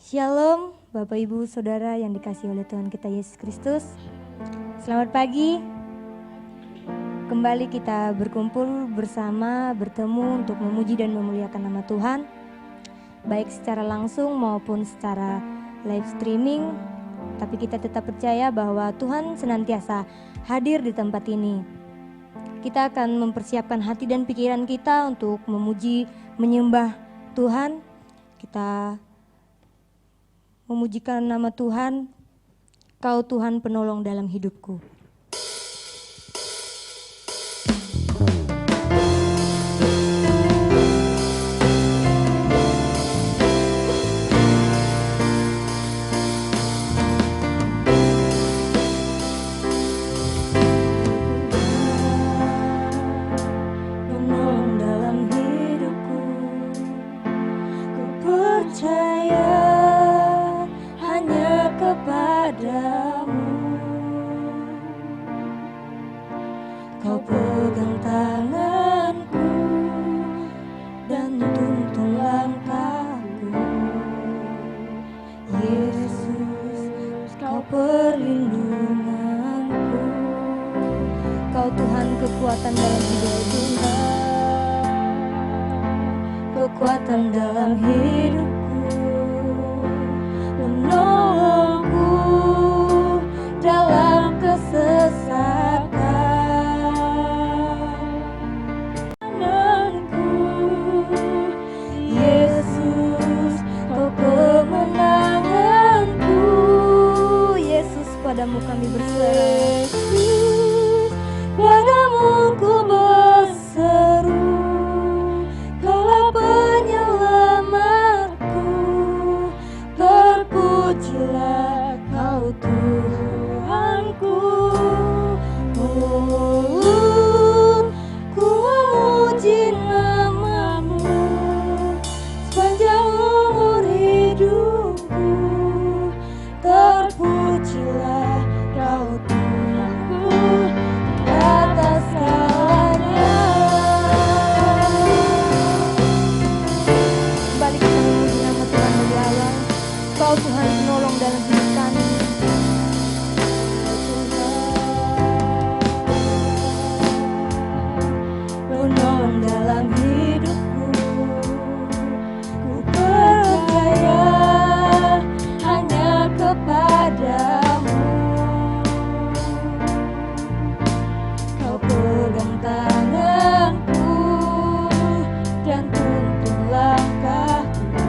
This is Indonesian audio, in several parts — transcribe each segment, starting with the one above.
Shalom Bapak Ibu Saudara yang dikasihi oleh Tuhan kita Yesus Kristus. Selamat pagi. Kembali kita berkumpul bersama, bertemu untuk memuji dan memuliakan nama Tuhan, baik secara langsung maupun secara live streaming. Tapi kita tetap percaya bahwa Tuhan senantiasa hadir di tempat ini. Kita akan mempersiapkan hati dan pikiran kita untuk memuji, menyembah Tuhan. Kita memujikan nama Tuhan, Kau Tuhan penolong dalam hidupku. Penolong dalam hidupku, ku percaya hanya kepadamu. Kau pegang tanganku dan tuntun langkahku. Yesus, Kau perlindunganku. Kau Tuhan kekuatan dalam hidupku. Kekuatan dalam hidupku, menolongku dalam kesesatan. Kananku, Yesus, Kau kemenanganku. Yesus, padamu kami berserah. Yesus, padamu ku berseru. Kaulah penyelamatku. Terpujilah Kau Tuhanku. Ku memuji namamu sepanjang umur hidupku. Terpujilah Kau Tuhanku atas segalanya. Kembali kita memuji nama Tuhan lebih awal. Kau Tuhan penolong dalam hidup kami. Penolong dalam hidupku, ku percaya hanya kepadamu. Kau pegang tanganku dan tuntun langkahku.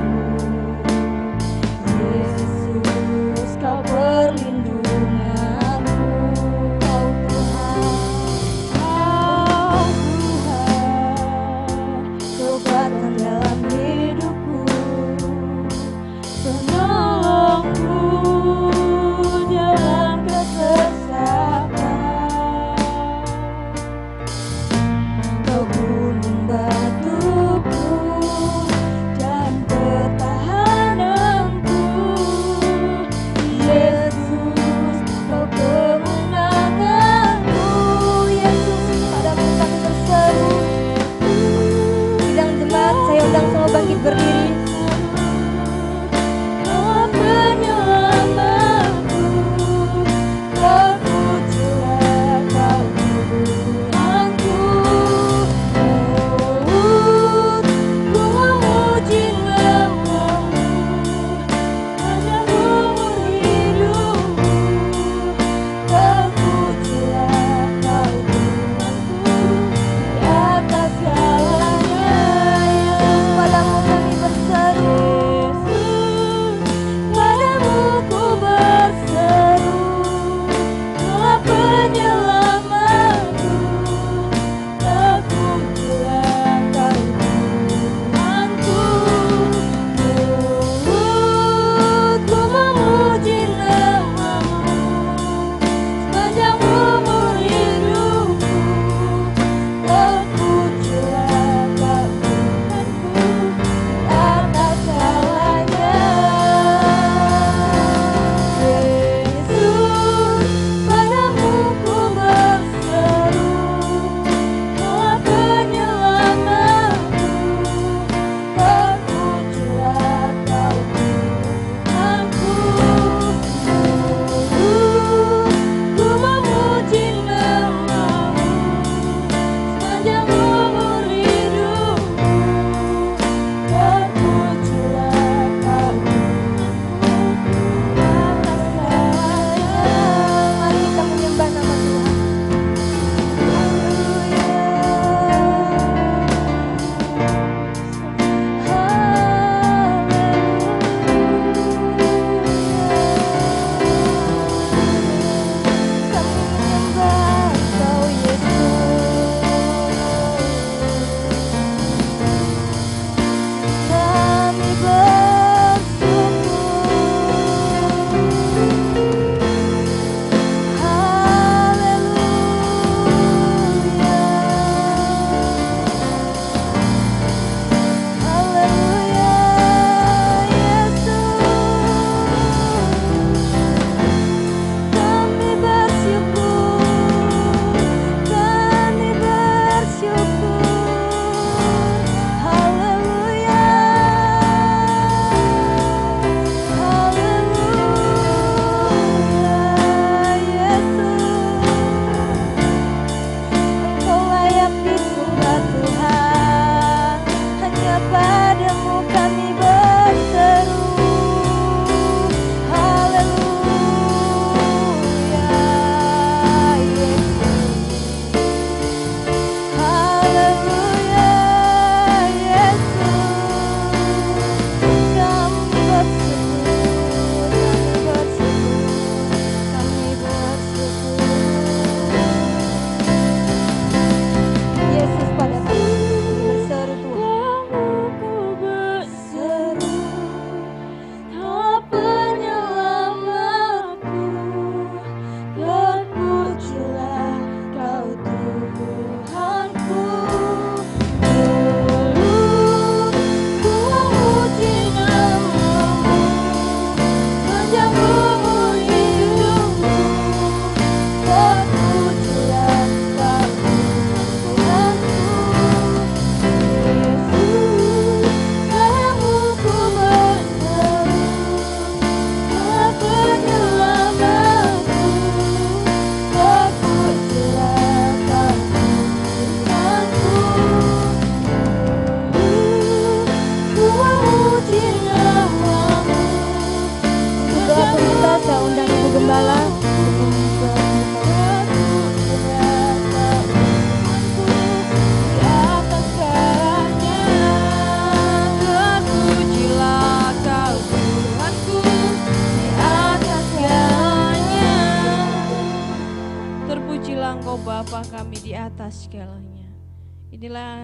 Yesus, Kau perlindunganku. Kau Tuhan, kekuatan dalam hidupku, penolongku dalam kesesatan. Kau gunung batuku dan pertahananku. Yesus, Kau kemenanganku. Yesus, padamu kami berseru. Sidang jemaat, saya undang semua bangkit berdiri. Kau penyelamatku. Terpujilah Kau Tuhanku. Ku memuji namamu sepanjang umur hidupku. Terpujilah Kau Tuhanku di atas segalanya. Padamu kami berserah.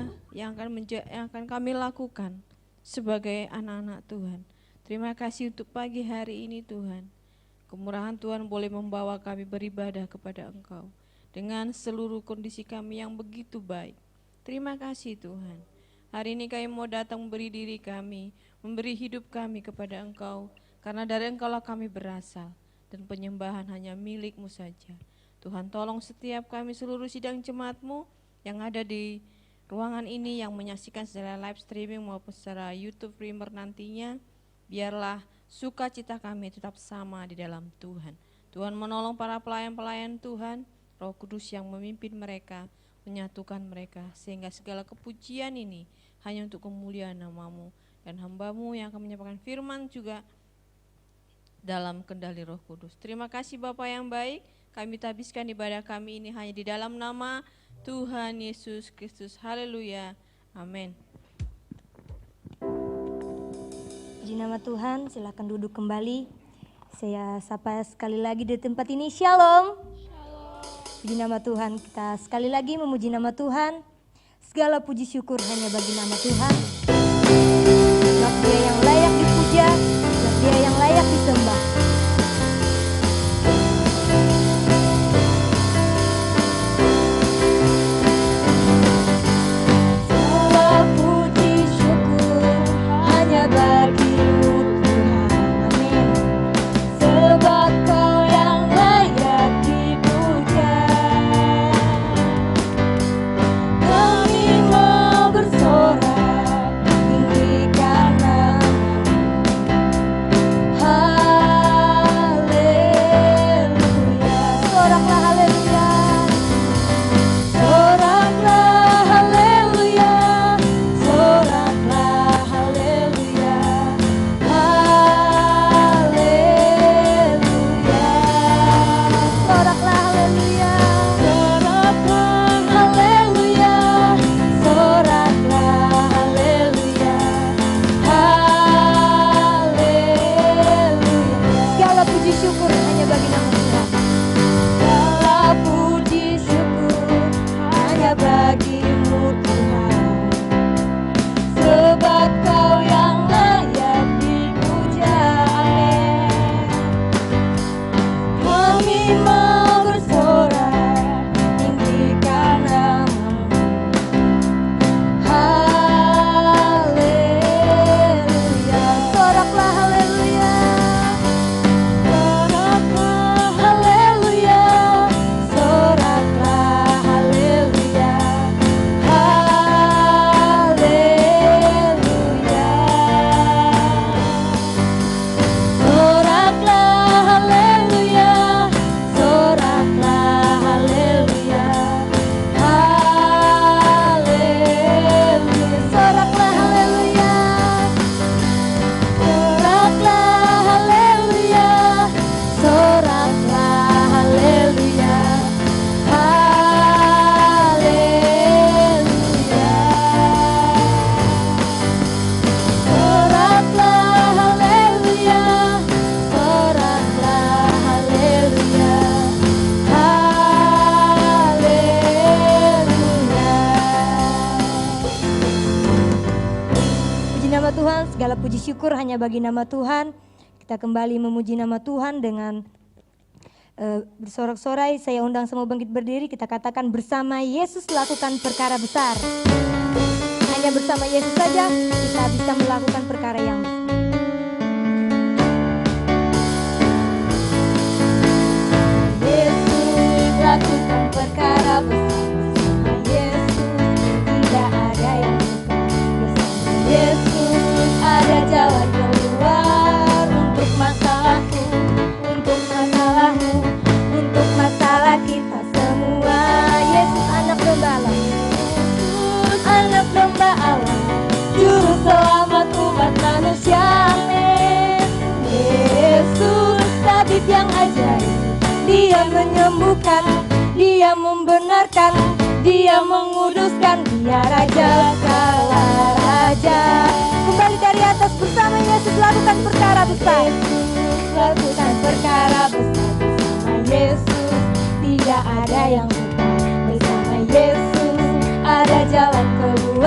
saja yang akan kami lakukan sebagai anak-anak Tuhan. Terima kasih untuk pagi hari ini Tuhan. Kemurahan Tuhan boleh membawa kami beribadah kepada Engkau dengan seluruh kondisi kami yang begitu baik. Terima kasih Tuhan. Hari ini kami mau datang memberi diri kami, memberi hidup kami kepada Engkau, karena dari Engkau lah kami berasal, dan penyembahan hanya milik-Mu saja. Tuhan tolong setiap kami seluruh sidang jemaat-Mu yang ada di ruangan ini, yang menyaksikan secara live streaming maupun secara YouTube Primer nantinya, biarlah sukacita kami tetap sama di dalam Tuhan. Tuhan menolong para pelayan-pelayan Tuhan, Roh Kudus yang memimpin mereka, menyatukan mereka, sehingga segala kepujian ini hanya untuk kemuliaan nama-Mu, dan hamba-Mu yang akan menyampaikan firman juga dalam kendali Roh Kudus. Terima kasih Bapa yang baik, kami tabiskan ibadah kami ini hanya di dalam nama Tuhan Yesus Kristus. Haleluya. Amin. Puji nama Tuhan, silakan duduk kembali. Saya sapa sekali lagi di tempat ini, Shalom. Puji nama Tuhan, kita sekali lagi memuji nama Tuhan. Segala puji syukur hanya bagi nama Tuhan. Sebab Dia yang layak dipuja, sebab Dia yang layak disembah. Segala puji syukur hanya bagi-Mu Tuhan. Amin. Sebab Kau yang layak dipuja. Kami mau bersorak tinggikan nama-Mu. Haleluya. Soraklah haleluya. Soraklah haleluya. Soraklah haleluya. Haleluya. Soraklah haleluya. Soraklah haleluya. Soraklah haleluya. Haleluya. Segala puji syukur hanya bagi nama Tuhan. Segala puji syukur hanya bagi-Mu Tuhan. Sebab Kau yang layak dipuja. Amin. Kami mau bersorak tinggikan nama-Mu. Haleluya. Soraklah haleluya. Soraklah haleluya. Soraklah haleluya. Haleluya. Soraklah haleluya. Soraklah haleluya. Haleluya. Soraklah haleluya. Soraklah haleluya. Soraklah haleluya. Haleluya. Soraklah haleluya. Soraklah haleluya. Haleluya. Puji nama Tuhan, segala puji syukur hanya bagi nama Tuhan. Kita kembali memuji nama Tuhan dengan bersorak-sorai. Saya undang semua bangkit berdiri, kita katakan bersama Yesus lakukan perkara besar. Hanya bersama Yesus saja kita bisa melakukan perkara yang besar. Yesus lakukan perkara besar. Bersama Yesus tidak ada yang buta. Bersama Yesus ada jalan keluar untuk masalahku, untuk masalahmu, untuk masalah kita semua. Yesus anak gembala, Yesus anak domba Allah, juru selamat umat manusia. Amin. Yesus tabib yang ajaib, Dia menyembuhkan, Dia membenarkan, Dia menguduskan, Dia Raja segala raja. Kembali dari atas, bersama Yesus lakukan perkara besar. Yesus lakukan perkara besar. Bersama Yesus tidak ada yang buta. Bersama Yesus ada jalan keluar.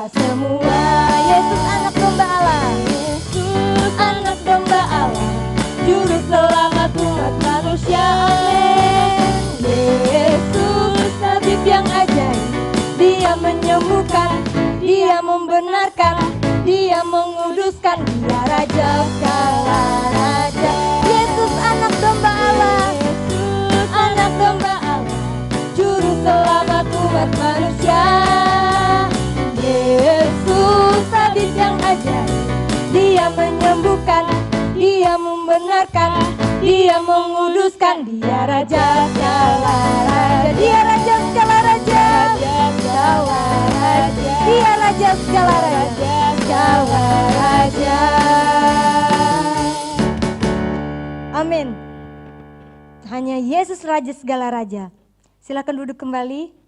kita semua. Yesus anak domba Allah, Yesus anak domba Allah, juru selamat umat manusia. Amin. Yesus tabib yang ajaib, dia menyembuhkan, dia membenarkan, dia menguduskan, dia raja segala raja. Yesus anak domba Allah, Yesus anak domba Allah, juru selamat umat manusia. Yesus tabib yang ajaib, dia menyembuhkan, dia membenarkan, dia menguduskan, dia raja segala raja. Dia raja segala raja, segala raja. Dia raja segala raja, segala raja. Amin. Hanya Yesus raja segala raja. Silakan duduk kembali.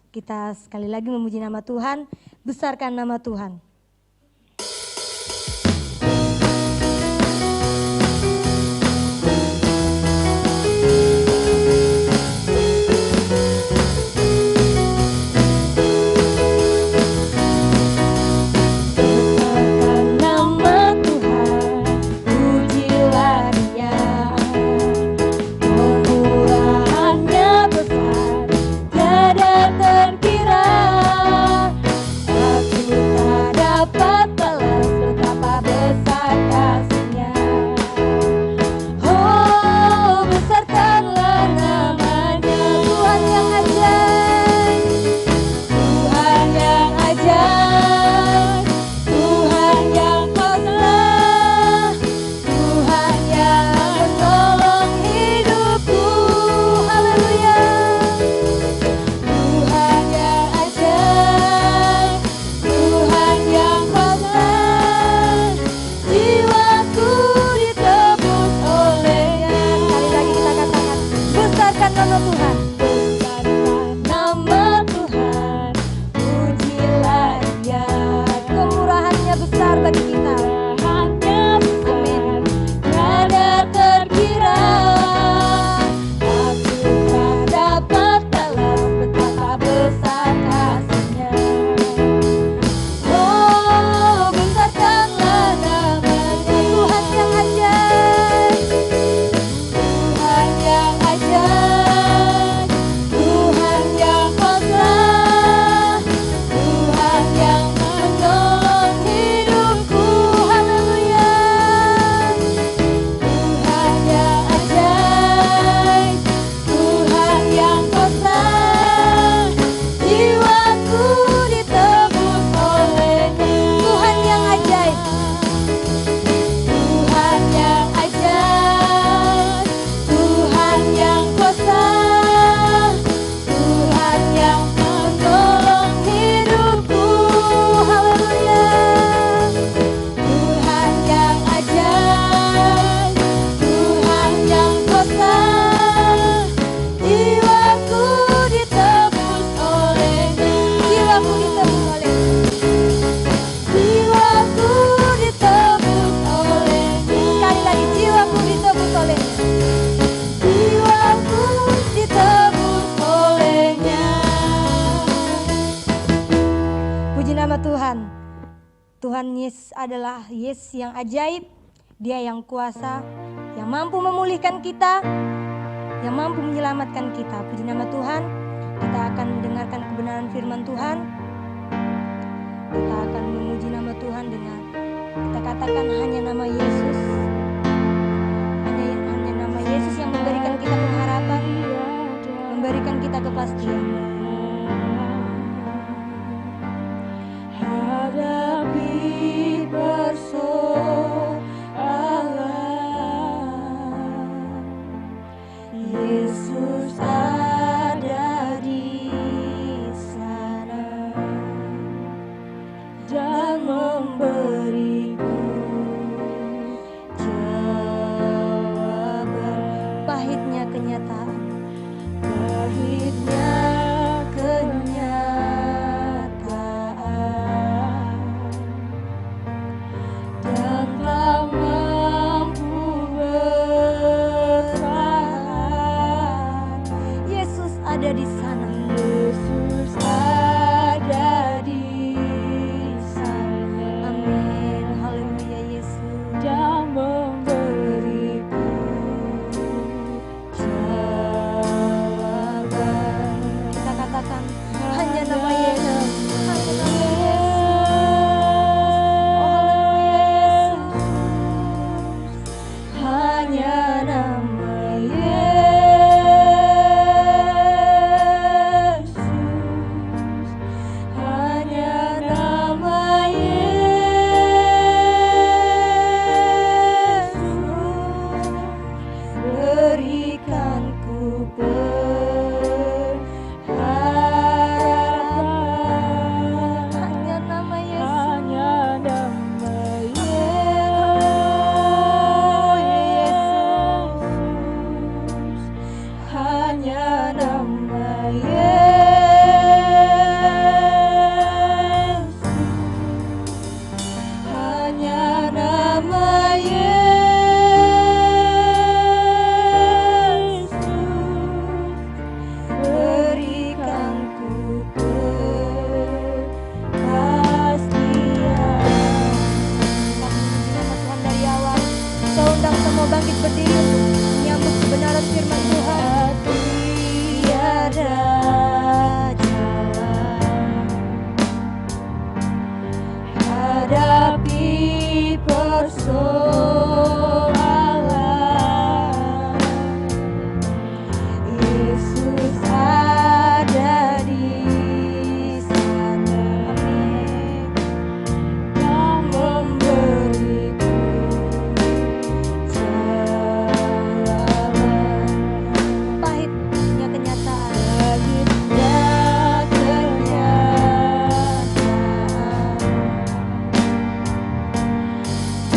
Kita sekali lagi memuji nama Tuhan, besarkan nama Tuhan. Tuhan Yesus adalah Yesus yang ajaib, Dia yang kuasa, yang mampu memulihkan kita, yang mampu menyelamatkan kita. Puji nama Tuhan. Kita akan mendengarkan kebenaran firman Tuhan. Kita akan memuji nama Tuhan dengan kita katakan hanya nama Yesus. Hanya nama Yesus yang memberikan kita pengharapan, memberikan kita kepastian. Hadapi persoalan, Yesus ada di sana dan memberiku jawaban. Pahitnya kenyataan, pahitnya dan tak mampu bertahan. Yesus ada di sana. Yesus ada di Oh Allah, Yesus ada di sana, yang memberiku jalan. Pahitnya kenyataan,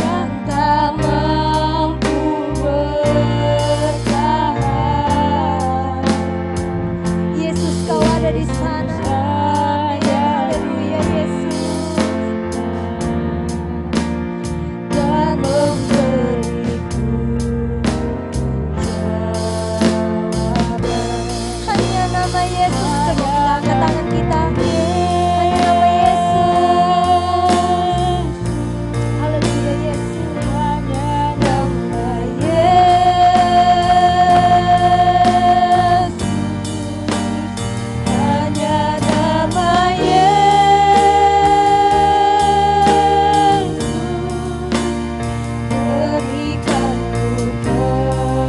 yang tak mampu bertahan. Yesus, kau ada di sana. Haleluya Yesus, dan memberiku jawaban. Hanya nama Yesus, coba kita angkat tangan kita. Hanya nama Yesus. Haleluya Yesus. Hanya nama Yesus. Hanya nama Yesus. Berikanku pengharapan.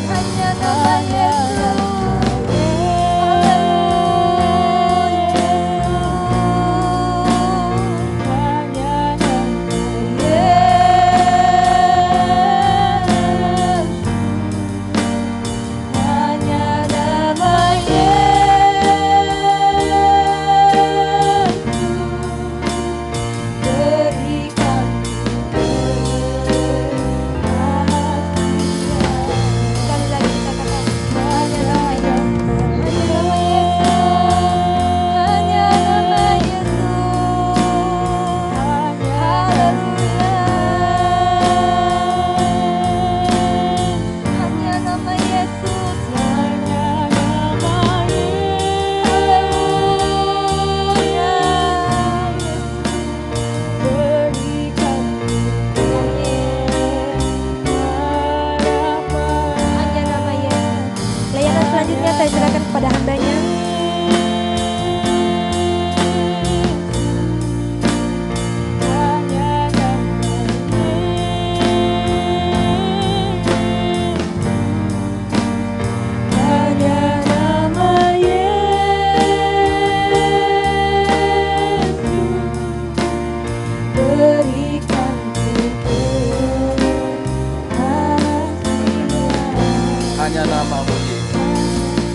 Hanya nama Yesus. Selanjutnya saya serahkan kepada hambanya. Hanya nama Yesus, berikanku kepastian. Hanya namamu Yesus.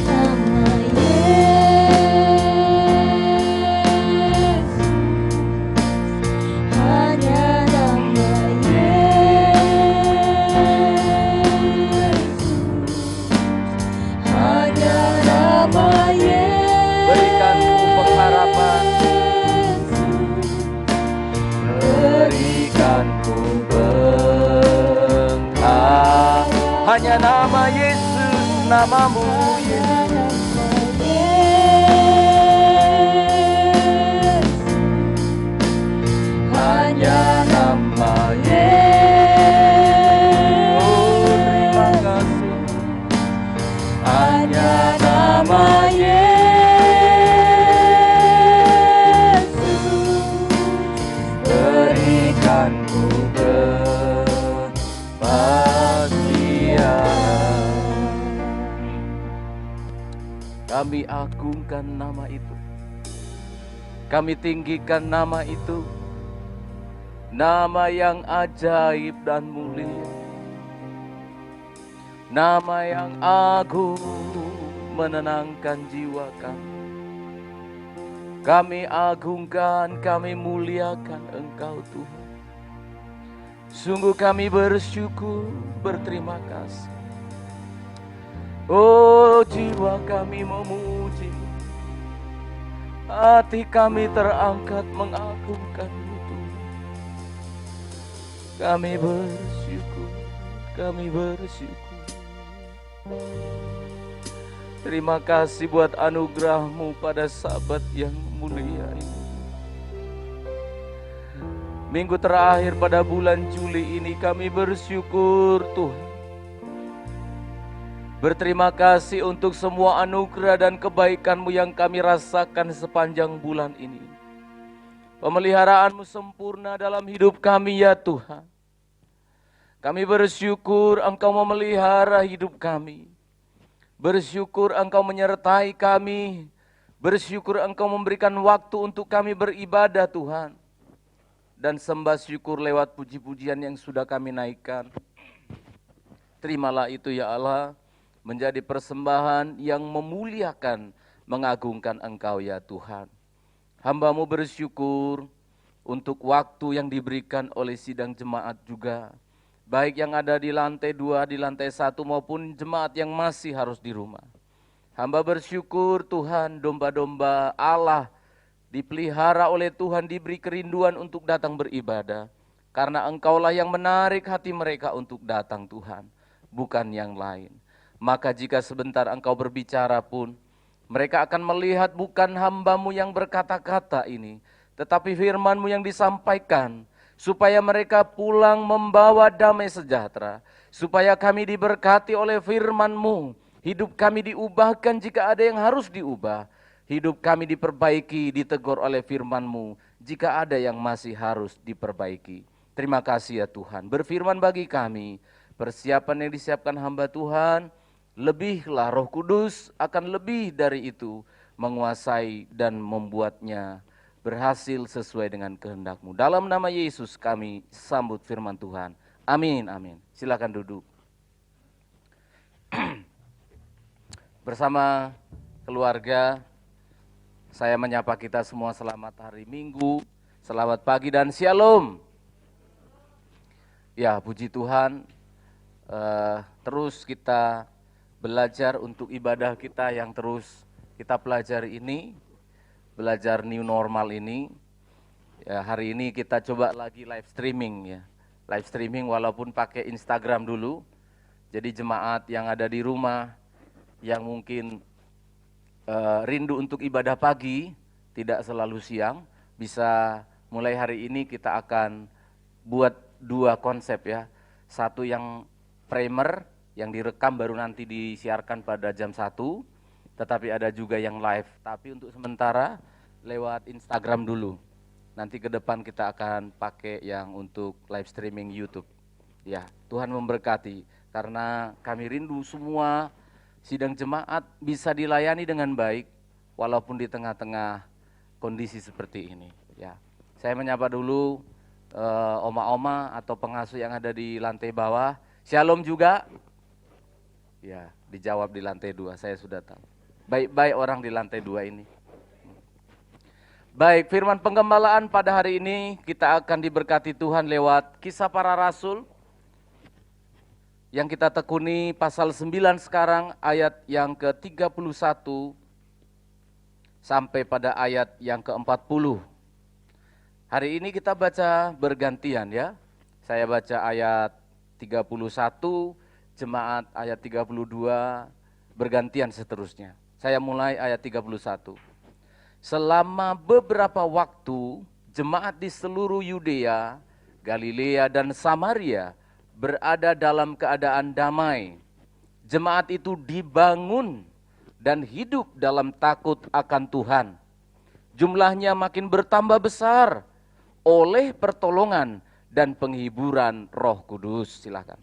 Nama Yesus, hanya nama Yesus, hanya nama Yesus. Berikanku pengharapan, berikanku pengharapan. Hanya nama Yesus, namamu Yesus. Hanya nama Yesus. Oh, terima kasih. Hanya nama Yesus. Berikanku kepastian. Kami agungkan nama itu. Kami tinggikan nama itu. Nama yang ajaib dan mulia. Nama yang agung menenangkan jiwa kami. Kami agungkan, kami muliakan Engkau Tuhan. Sungguh kami bersyukur, berterima kasih. Oh, jiwa kami memuji. Hati kami terangkat mengagungkan-Mu Tuhan. Kami bersyukur, kami bersyukur. Terima kasih buat anugerah-Mu pada Sabat yang mulia ini. Minggu terakhir pada bulan Juli ini kami bersyukur Tuhan. Berterima kasih untuk semua anugerah dan kebaikan-Mu yang kami rasakan sepanjang bulan ini. Pemeliharaan-Mu sempurna dalam hidup kami ya Tuhan. Kami bersyukur Engkau memelihara hidup kami. Bersyukur Engkau menyertai kami. Bersyukur Engkau memberikan waktu untuk kami beribadah Tuhan. Dan sembah syukur lewat puji-pujian yang sudah kami naikkan. Terimalah itu ya Allah, menjadi persembahan yang memuliakan, mengagungkan Engkau ya Tuhan. Hamba-Mu bersyukur untuk waktu yang diberikan oleh sidang jemaat juga. Baik yang ada di lantai 2, di lantai 1 maupun jemaat yang masih harus di rumah. Hamba bersyukur Tuhan, domba-domba Allah dipelihara oleh Tuhan, diberi kerinduan untuk datang beribadah. Karena Engkaulah yang menarik hati mereka untuk datang Tuhan, bukan yang lain. Maka jika sebentar Engkau berbicara pun, mereka akan melihat bukan hamba-Mu yang berkata-kata ini, tetapi firman-Mu yang disampaikan, supaya mereka pulang membawa damai sejahtera, supaya kami diberkati oleh firman-Mu, hidup kami diubahkan jika ada yang harus diubah, hidup kami diperbaiki, ditegur oleh firman-Mu, jika ada yang masih harus diperbaiki. Terima kasih ya Tuhan, berfirman bagi kami, persiapan yang disiapkan hamba Tuhan, lebihlah Roh Kudus akan lebih dari itu menguasai dan membuatnya berhasil sesuai dengan kehendak-Mu. Dalam nama Yesus kami sambut firman Tuhan. Amin, amin. Silakan duduk. Bersama keluarga, saya menyapa kita semua selamat hari Minggu, selamat pagi dan shalom. Ya, puji Tuhan, terus kita belajar untuk ibadah kita yang terus kita pelajari ini, belajar new normal ini. Ya, hari ini kita coba lagi live streaming ya. Live streaming walaupun pakai Instagram dulu. Jadi jemaat yang ada di rumah, yang mungkin rindu untuk ibadah pagi, tidak selalu siang, bisa mulai hari ini kita akan buat 2 konsep ya. Satu yang primer, yang direkam baru nanti disiarkan pada jam 1, tetapi ada juga yang live. Tapi untuk sementara lewat Instagram dulu. Nanti ke depan kita akan pakai yang untuk live streaming YouTube. Ya, Tuhan memberkati karena kami rindu semua sidang jemaat bisa dilayani dengan baik walaupun di tengah-tengah kondisi seperti ini. Ya, saya menyapa dulu oma-oma atau pengasuh yang ada di lantai bawah. Shalom juga. Ya, dijawab di lantai 2, saya sudah tahu. Baik-baik orang di lantai 2 ini. Baik, firman penggembalaan pada hari ini kita akan diberkati Tuhan lewat Kisah Para Rasul. Yang kita tekuni pasal 9 sekarang, ayat yang ke-31 sampai pada ayat yang ke-40. Hari ini kita baca bergantian ya. Saya baca ayat 31, jemaat ayat 32, bergantian seterusnya. Saya mulai ayat 31. Selama beberapa waktu, jemaat di seluruh Yudea, Galilea dan Samaria berada dalam keadaan damai. Jemaat itu dibangun dan hidup dalam takut akan Tuhan. Jumlahnya makin bertambah besar oleh pertolongan dan penghiburan Roh Kudus. Silakan.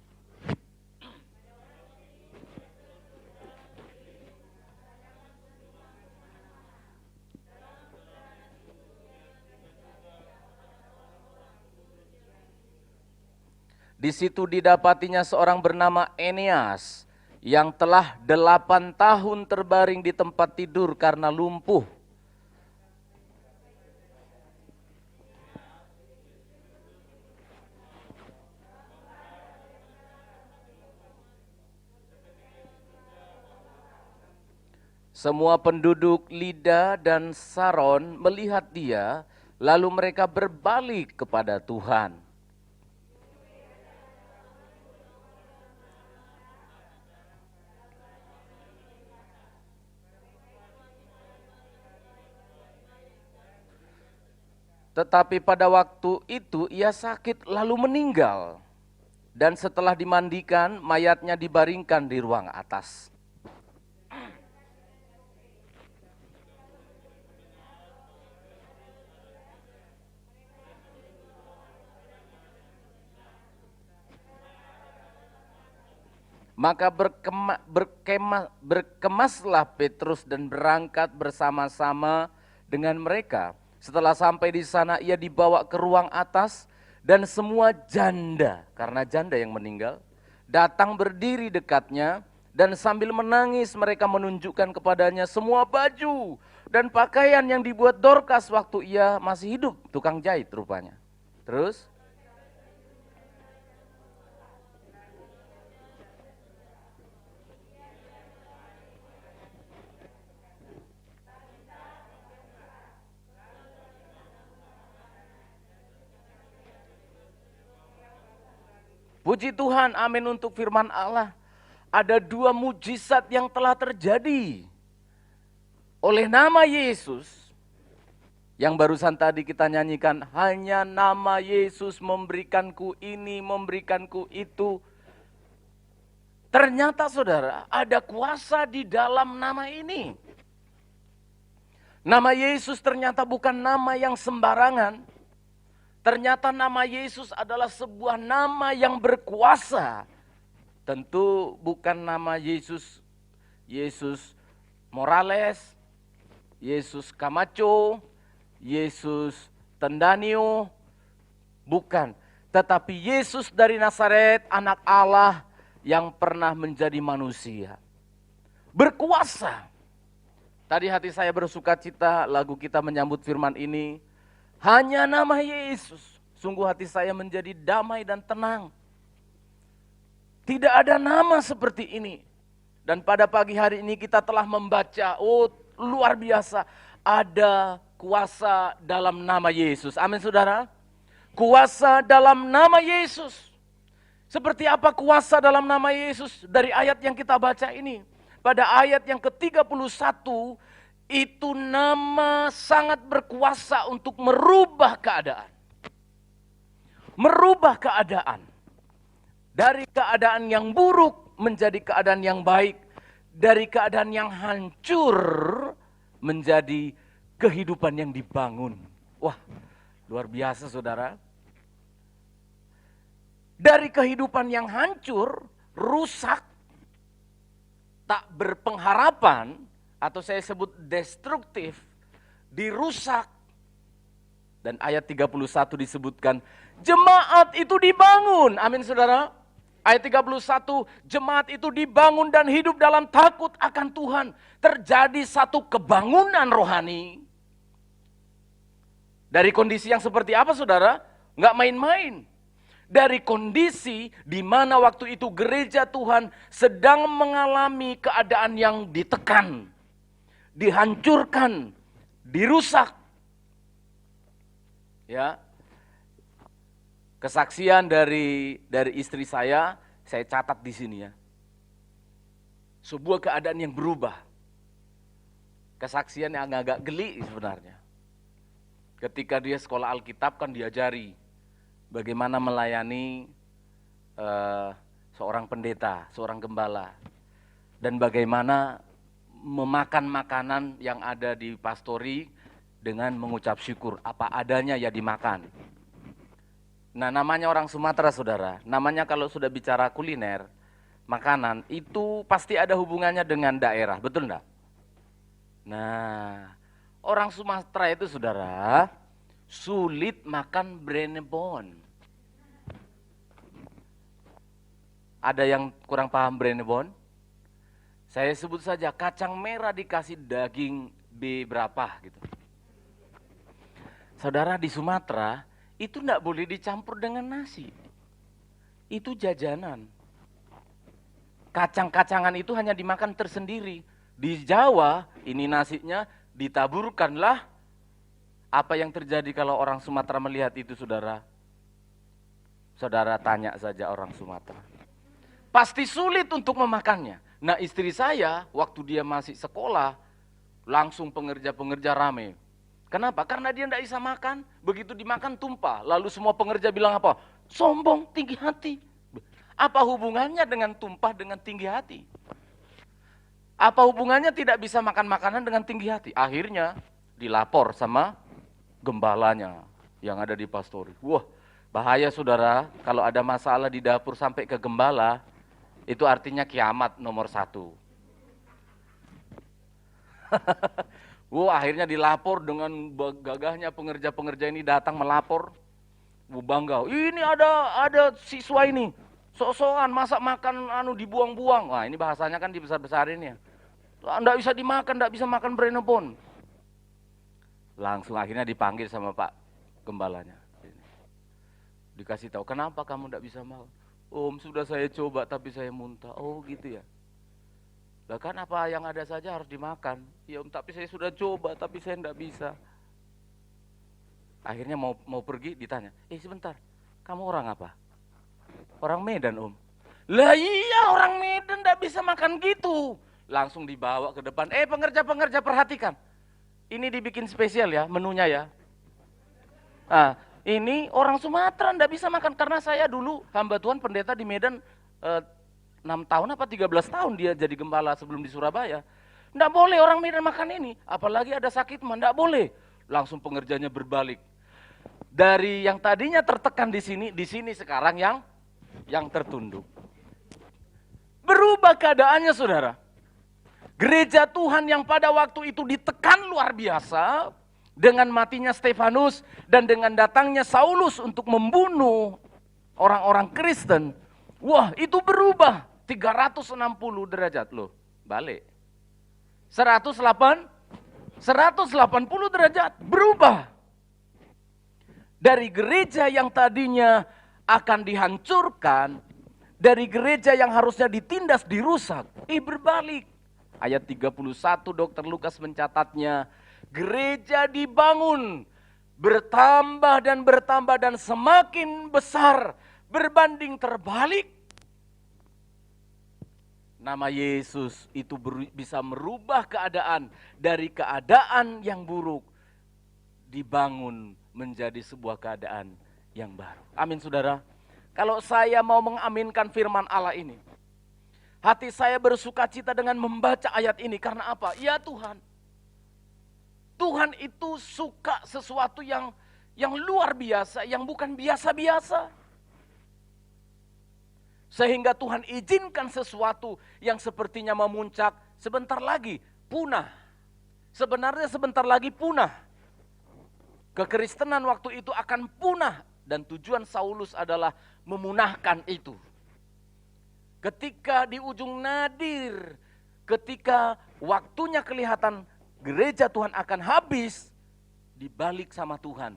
Di situ didapatinya seorang bernama Eneas yang telah 8 tahun terbaring di tempat tidur karena lumpuh. Semua penduduk Lida dan Saron melihat dia, lalu mereka berbalik kepada Tuhan. Tetapi pada waktu itu ia sakit lalu meninggal. Dan setelah dimandikan, mayatnya dibaringkan di ruang atas. Maka berkemaslah Petrus dan berangkat bersama-sama dengan mereka. Setelah sampai di sana ia dibawa ke ruang atas dan semua janda, karena janda yang meninggal, datang berdiri dekatnya dan sambil menangis mereka menunjukkan kepadanya semua baju dan pakaian yang dibuat Dorcas waktu ia masih hidup, tukang jahit rupanya. Terus? Puji Tuhan, amin untuk firman Allah. Ada 2 mujizat yang telah terjadi oleh nama Yesus. Yang barusan tadi kita nyanyikan, hanya nama Yesus memberikanku ini, memberikanku itu. Ternyata saudara, ada kuasa di dalam nama ini. Nama Yesus ternyata bukan nama yang sembarangan. Ternyata nama Yesus adalah sebuah nama yang berkuasa. Tentu bukan nama Yesus Morales, Yesus Camacho, Yesus Tendanio, bukan. Tetapi Yesus dari Nazaret, anak Allah yang pernah menjadi manusia. Berkuasa. Tadi hati saya bersuka cita, lagu kita menyambut firman ini. Hanya nama Yesus, sungguh hati saya menjadi damai dan tenang. Tidak ada nama seperti ini. Dan pada pagi hari ini kita telah membaca, luar biasa, ada kuasa dalam nama Yesus. Amin saudara. Kuasa dalam nama Yesus. Seperti apa kuasa dalam nama Yesus? Dari ayat yang kita baca ini. Pada ayat yang ke-31, itu nama sangat berkuasa untuk merubah keadaan. Merubah keadaan. Dari keadaan yang buruk menjadi keadaan yang baik. Dari keadaan yang hancur menjadi kehidupan yang dibangun. Wah, luar biasa saudara. Dari kehidupan yang hancur, rusak, tak berpengharapan, atau saya sebut destruktif, dirusak. Dan ayat 31 disebutkan, jemaat itu dibangun. Amin saudara. Ayat 31, jemaat itu dibangun dan hidup dalam takut akan Tuhan. Terjadi satu kebangunan rohani. Dari kondisi yang seperti apa saudara? Nggak main-main. Dari kondisi di mana waktu itu gereja Tuhan sedang mengalami keadaan yang ditekan, dihancurkan, dirusak. Ya. Kesaksian dari istri saya catat di sini ya. Sebuah keadaan yang berubah. Kesaksian yang agak geli sebenarnya. Ketika dia sekolah Alkitab kan diajari bagaimana melayani seorang pendeta, seorang gembala. Dan bagaimana memakan makanan yang ada di pastori dengan mengucap syukur. Apa adanya ya dimakan. Nah namanya orang Sumatera saudara, namanya kalau sudah bicara kuliner, makanan, itu pasti ada hubungannya dengan daerah, betul enggak? Nah, orang Sumatera itu saudara, sulit makan brenebon. Ada yang kurang paham brenebon? Saya sebut saja kacang merah dikasih daging B berapa gitu. Saudara di Sumatera, itu enggak boleh dicampur dengan nasi. Itu jajanan. Kacang-kacangan itu hanya dimakan tersendiri. Di Jawa, ini nasinya ditaburkanlah. Apa yang terjadi kalau orang Sumatera melihat itu saudara? Saudara tanya saja orang Sumatera. Pasti sulit untuk memakannya. Nah istri saya, waktu dia masih sekolah, langsung pengerja-pengerja rame. Kenapa? Karena dia tidak bisa makan, begitu dimakan tumpah. Lalu semua pengerja bilang apa? Sombong, tinggi hati. Apa hubungannya dengan tumpah dengan tinggi hati? Apa hubungannya tidak bisa makan makanan dengan tinggi hati? Akhirnya dilapor sama gembalanya yang ada di pastori. Wah, bahaya saudara, kalau ada masalah di dapur sampai ke gembala, Itu artinya kiamat nomor 1. Akhirnya dilapor dengan gagahnya pengerja-pengerja ini datang melapor. Bangga, ini ada siswa ini, sok-sokan masak makan dibuang-buang. Wah, ini bahasanya kan dibesar-besarin ya. Nggak bisa dimakan, nggak bisa makan berenopon. Langsung akhirnya dipanggil sama Pak Gembalanya. Dikasih tahu, kenapa kamu nggak bisa makan? Om, sudah saya coba tapi saya muntah. Oh gitu ya. Bahkan apa yang ada saja harus dimakan. Ya Om, tapi saya sudah coba tapi saya nggak bisa. Akhirnya mau pergi ditanya, sebentar, kamu orang apa? Orang Medan Om. Lah iya, orang Medan nggak bisa makan gitu. Langsung dibawa ke depan, pengerja-pengerja perhatikan. Ini dibikin spesial ya menunya ya. Nah, ini orang Sumatera nggak bisa makan karena saya dulu hamba Tuhan pendeta di Medan 6 tahun apa 13 tahun dia jadi gembala sebelum di Surabaya. Nggak boleh orang Medan makan ini, apalagi ada sakit mah nggak boleh. Langsung pengerjanya berbalik. Dari yang tadinya tertekan di sini sekarang yang tertunduk. Berubah keadaannya saudara. Gereja Tuhan yang pada waktu itu ditekan luar biasa dengan matinya Stefanus dan dengan datangnya Saulus untuk membunuh orang-orang Kristen. Wah, itu berubah 360 derajat loh. Balik. 180 derajat berubah. Dari gereja yang tadinya akan dihancurkan, dari gereja yang harusnya ditindas, dirusak, berbalik. Ayat 31 Dr. Lukas mencatatnya, gereja dibangun, bertambah dan semakin besar, berbanding terbalik. Nama Yesus itu bisa merubah keadaan dari keadaan yang buruk, dibangun menjadi sebuah keadaan yang baru. Amin saudara. Kalau saya mau mengaminkan firman Allah ini, hati saya bersuka cita dengan membaca ayat ini. Karena apa? Ya Tuhan. Tuhan itu suka sesuatu yang luar biasa, yang bukan biasa-biasa. Sehingga Tuhan izinkan sesuatu yang sepertinya memuncak sebentar lagi punah. Sebenarnya sebentar lagi punah. Kekristenan waktu itu akan punah dan tujuan Saulus adalah memunahkan itu. Ketika di ujung nadir, ketika waktunya kelihatan gereja Tuhan akan habis, dibalik sama Tuhan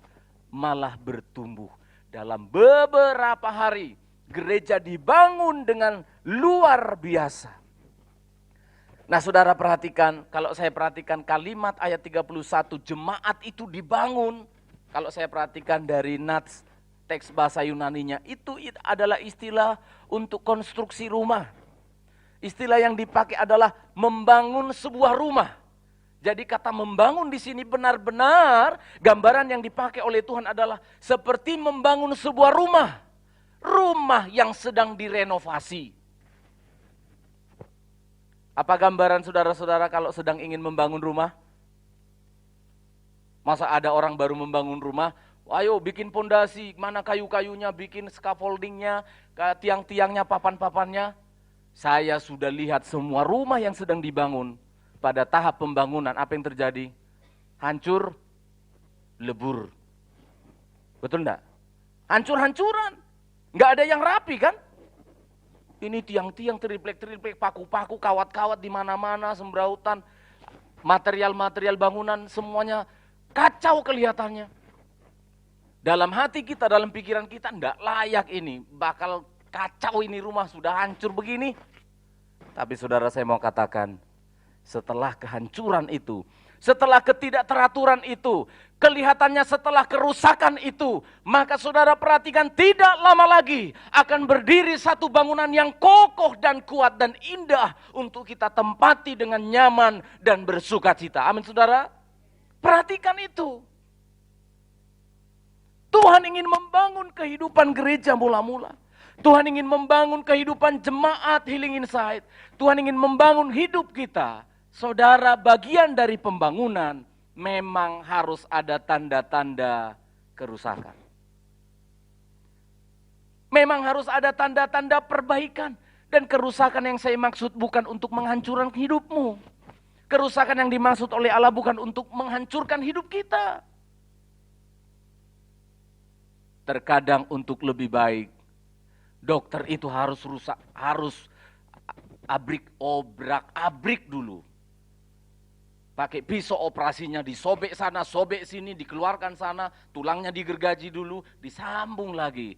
malah bertumbuh. Dalam beberapa hari gereja dibangun dengan luar biasa. Nah saudara perhatikan, kalau saya perhatikan kalimat ayat 31, jemaat itu dibangun. Kalau saya perhatikan dari nats teks bahasa Yunaninya, itu adalah istilah untuk konstruksi rumah. Istilah yang dipakai adalah membangun sebuah rumah. Jadi kata membangun di sini benar-benar gambaran yang dipakai oleh Tuhan adalah seperti membangun sebuah rumah. Rumah yang sedang direnovasi. Apa gambaran saudara-saudara kalau sedang ingin membangun rumah? Masa ada orang baru membangun rumah, ayo bikin pondasi, mana kayu-kayunya, bikin scaffoldingnya, tiang-tiangnya, papan-papannya. Saya sudah lihat semua rumah yang sedang dibangun. Pada tahap pembangunan, apa yang terjadi? Hancur, lebur. Betul enggak? Hancur-hancuran. Enggak ada yang rapi kan? Ini tiang-tiang teriplek-teriplek, paku-paku, kawat-kawat di mana-mana, sembrautan, material-material bangunan semuanya kacau kelihatannya. Dalam hati kita, dalam pikiran kita, enggak layak ini, bakal kacau ini rumah, sudah hancur begini. Tapi saudara saya mau katakan, setelah kehancuran itu, setelah ketidakteraturan itu, kelihatannya setelah kerusakan itu, maka saudara perhatikan tidak lama lagi akan berdiri satu bangunan yang kokoh dan kuat dan indah untuk kita tempati dengan nyaman dan bersuka cita. Amin saudara. Perhatikan itu. Tuhan ingin membangun kehidupan gereja mula-mula. Tuhan ingin membangun kehidupan jemaat Healing Insight. Tuhan ingin membangun hidup kita. Saudara, bagian dari pembangunan memang harus ada tanda-tanda kerusakan. Memang harus ada tanda-tanda perbaikan. Dan kerusakan yang saya maksud bukan untuk menghancurkan hidupmu. Kerusakan yang dimaksud oleh Allah bukan untuk menghancurkan hidup kita. Terkadang untuk lebih baik, dokter itu harus rusak, harus abrik dulu. Pakai pisau operasinya, disobek sana, sobek sini, dikeluarkan sana, tulangnya digergaji dulu, disambung lagi.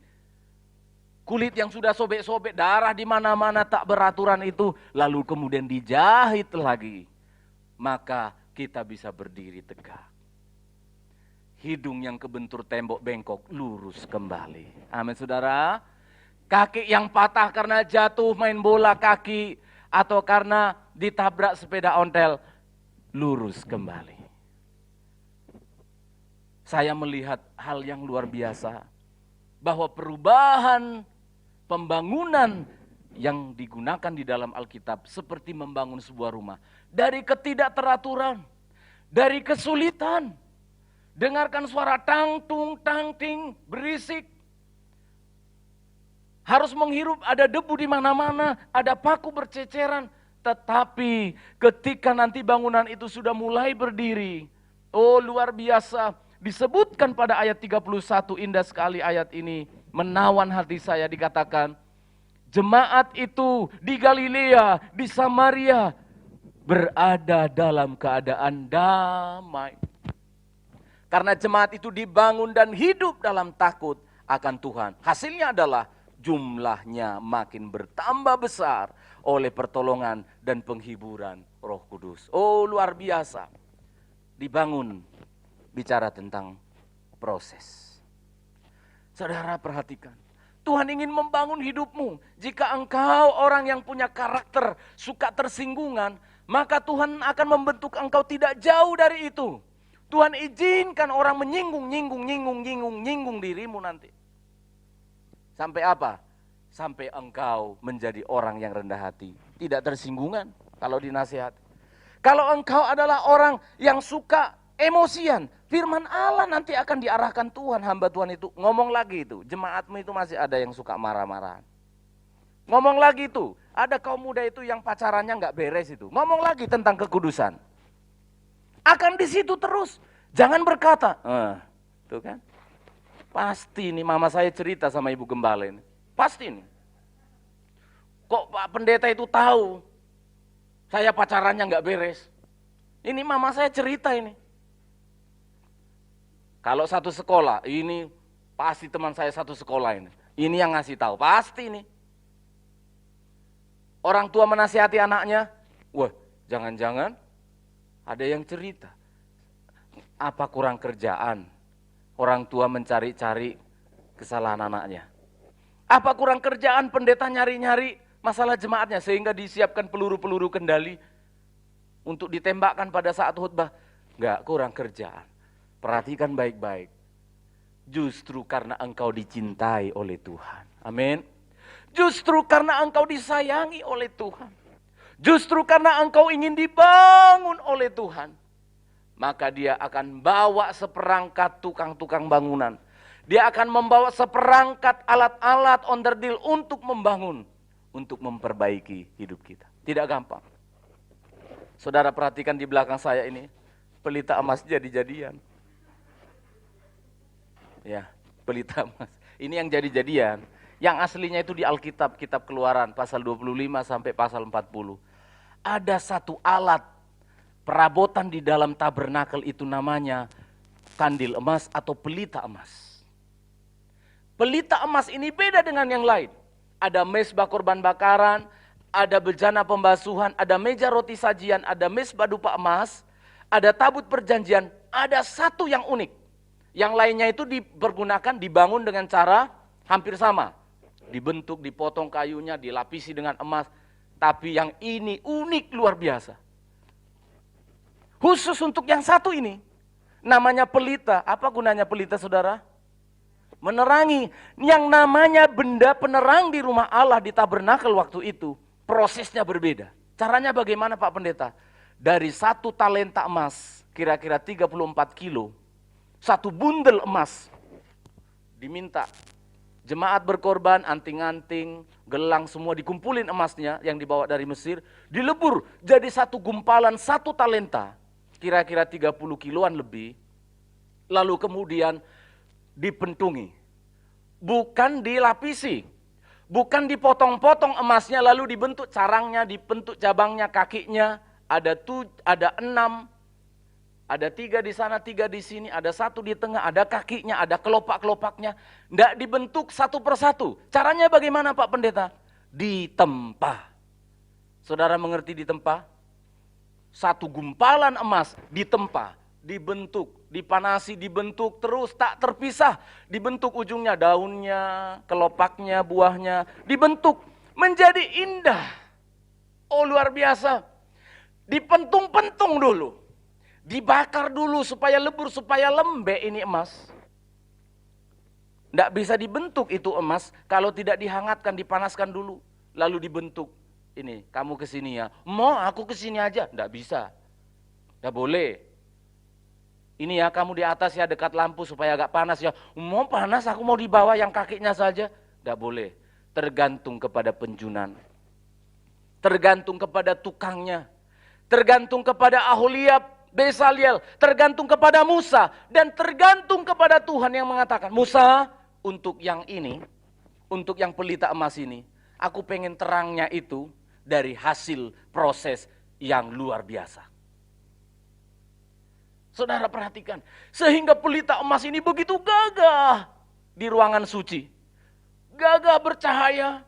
Kulit yang sudah sobek-sobek, darah di mana-mana tak beraturan itu, lalu kemudian dijahit lagi. Maka kita bisa berdiri tegak. Hidung yang kebentur tembok bengkok lurus kembali. Amin saudara. Kaki yang patah karena jatuh main bola kaki atau karena ditabrak sepeda ontel lurus kembali. Saya melihat hal yang luar biasa bahwa perubahan pembangunan yang digunakan di dalam Alkitab seperti membangun sebuah rumah. Dari ketidakteraturan, dari kesulitan. Dengarkan suara tang tung tang ting berisik. Harus menghirup, ada debu di mana-mana, ada paku berceceran. Tetapi ketika nanti bangunan itu sudah mulai berdiri, oh luar biasa. Disebutkan pada ayat 31, indah sekali ayat ini. Menawan hati saya, dikatakan, jemaat itu di Galilea, di Samaria, berada dalam keadaan damai. Karena jemaat itu dibangun dan hidup dalam takut akan Tuhan. Hasilnya adalah jumlahnya makin bertambah besar oleh pertolongan dan penghiburan Roh Kudus. Oh luar biasa. Dibangun, bicara tentang proses. Saudara perhatikan, Tuhan ingin membangun hidupmu. Jika engkau orang yang punya karakter, suka tersinggungan, maka Tuhan akan membentuk engkau tidak jauh dari itu. Tuhan izinkan orang menyinggung dirimu nanti. Sampai apa? Sampai engkau menjadi orang yang rendah hati. Tidak tersinggungan kalau dinasihati. Kalau engkau adalah orang yang suka emosian, firman Allah nanti akan diarahkan Tuhan, hamba Tuhan itu. Ngomong lagi itu, jemaatmu itu masih ada yang suka marah-marahan. Ngomong lagi itu, ada kaum muda itu yang pacarannya nggak beres itu. Ngomong lagi tentang kekudusan. Akan di situ terus. Jangan berkata, tuh kan. Pasti nih mama saya cerita sama ibu gembala ini. Pasti nih. Kok Pak Pendeta itu tahu saya pacarannya nggak beres. Ini mama saya cerita ini. Kalau satu sekolah, ini pasti teman saya satu sekolah ini. Ini yang ngasih tahu, pasti nih. Orang tua menasihati anaknya, wah jangan-jangan ada yang cerita, apa kurang kerjaan? Orang tua mencari-cari kesalahan anaknya. Apa kurang kerjaan pendeta nyari-nyari masalah jemaatnya sehingga disiapkan peluru-peluru kendali untuk ditembakkan pada saat khutbah? Enggak, kurang kerjaan. Perhatikan baik-baik. Justru karena engkau dicintai oleh Tuhan. Amin. Justru karena engkau disayangi oleh Tuhan. Justru karena engkau ingin dibangun oleh Tuhan, maka dia akan bawa seperangkat tukang-tukang bangunan. Dia akan membawa seperangkat alat-alat onderdil untuk membangun, untuk memperbaiki hidup kita. Tidak gampang. Saudara perhatikan di belakang saya ini, pelita emas jadi-jadian. Ya, pelita emas. Ini yang jadi-jadian. Yang aslinya itu di Alkitab, kitab Keluaran, pasal 25 sampai pasal 40. Ada satu alat perabotan di dalam tabernakel itu namanya kandil emas atau pelita emas. Pelita emas ini beda dengan yang lain. Ada mezbah korban bakaran, ada bejana pembasuhan, ada meja roti sajian, ada mezbah dupa emas, ada tabut perjanjian, ada satu yang unik. Yang lainnya itu dipergunakan, dibangun dengan cara hampir sama. Dibentuk, dipotong kayunya, dilapisi dengan emas. Tapi yang ini unik luar biasa. Khusus untuk yang satu ini. Namanya pelita. Apa gunanya pelita saudara? Menerangi. Yang namanya benda penerang di rumah Allah di tabernakel waktu itu. Prosesnya berbeda. Caranya bagaimana Pak Pendeta? Dari satu talenta emas, kira-kira 34 kilo. Satu bundel emas. Diminta Jemaat berkorban, anting-anting, gelang semua dikumpulin emasnya yang dibawa dari Mesir, dilebur jadi satu gumpalan 1 talenta, kira-kira 30 kiloan lebih, lalu kemudian dipentungi. Bukan dilapisi, bukan dipotong-potong emasnya lalu dibentuk carangnya, dibentuk cabangnya, kakinya, ada 6, ada 3 di sana, 3 di sini, ada 1 di tengah, ada kakinya, ada kelopak-kelopaknya. Tidak dibentuk satu persatu. Caranya bagaimana Pak Pendeta? Ditempa. Saudara mengerti ditempa? Satu gumpalan emas ditempa, dibentuk, dipanasi, dibentuk terus tak terpisah. Dibentuk ujungnya, daunnya, kelopaknya, buahnya, dibentuk menjadi indah. Oh luar biasa. Dipentung-pentung dulu. Dibakar dulu supaya lebur, supaya lembek ini emas. Tidak bisa dibentuk itu emas kalau tidak dihangatkan, dipanaskan dulu. Lalu dibentuk. Ini, kamu kesini ya. Mau aku kesini aja? Tidak bisa. Tidak boleh. Ini ya, kamu di atas ya, dekat lampu supaya agak panas ya. Mau panas, aku mau di bawah yang kakinya saja. Tidak boleh. Tergantung kepada penjunan. Tergantung kepada tukangnya. Tergantung kepada Aholiab, Besaliel, tergantung kepada Musa, dan tergantung kepada Tuhan yang mengatakan, Musa, untuk yang ini, untuk yang pelita emas ini, aku pengen terangnya itu dari hasil proses yang luar biasa. Saudara perhatikan, sehingga pelita emas ini begitu gagah di ruangan suci. Gagah bercahaya,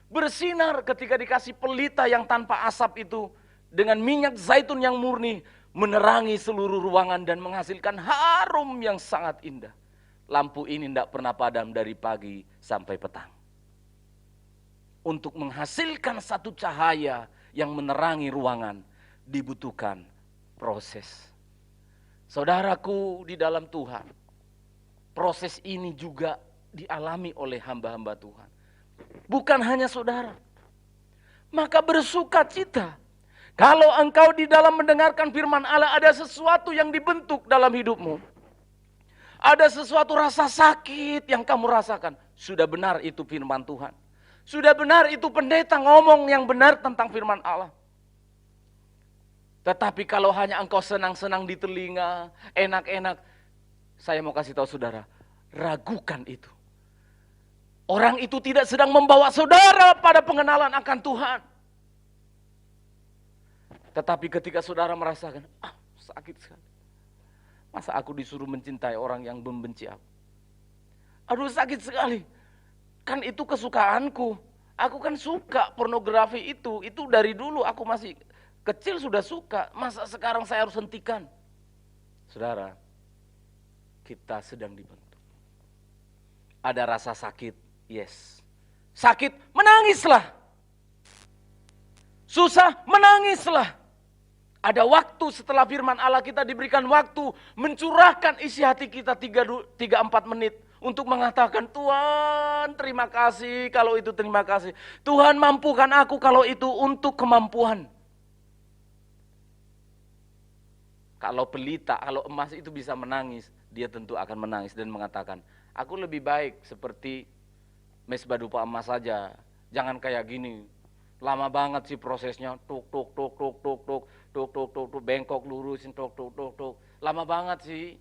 bersinar ketika dikasih pelita yang tanpa asap itu, dengan minyak zaitun yang murni, menerangi seluruh ruangan dan menghasilkan harum yang sangat indah. Lampu ini tidak pernah padam dari pagi sampai petang. Untuk menghasilkan satu cahaya yang menerangi ruangan, dibutuhkan proses. Saudaraku di dalam Tuhan, proses ini juga dialami oleh hamba-hamba Tuhan. Bukan hanya saudara. Maka bersukacita kalau engkau di dalam mendengarkan firman Allah ada sesuatu yang dibentuk dalam hidupmu. Ada sesuatu rasa sakit yang kamu rasakan. Sudah benar itu firman Tuhan. Sudah benar itu pendeta ngomong yang benar tentang firman Allah. Tetapi kalau hanya engkau senang-senang di telinga, enak-enak. Saya mau kasih tahu saudara, ragukan itu. Orang itu tidak sedang membawa saudara pada pengenalan akan Tuhan. Tetapi ketika saudara merasakan, sakit sekali. Masa aku disuruh mencintai orang yang membenci aku? Aduh sakit sekali. Kan itu kesukaanku. Aku kan suka pornografi itu dari dulu aku masih kecil sudah suka. Masa sekarang saya harus hentikan? Saudara, kita sedang dibentuk. Ada rasa sakit, yes. Sakit, menangislah. Susah, menangislah. Ada waktu setelah firman Allah kita diberikan waktu mencurahkan isi hati kita 3-4 menit untuk mengatakan, Tuhan terima kasih kalau itu terima kasih. Tuhan mampukan aku kalau itu untuk kemampuan. Kalau pelita, kalau emas itu bisa menangis, dia tentu akan menangis dan mengatakan, aku lebih baik seperti mesbah dupa emas saja. Jangan kayak gini. Lama banget sih prosesnya, tuk, bengkok lurusin, tuk. Lama banget sih.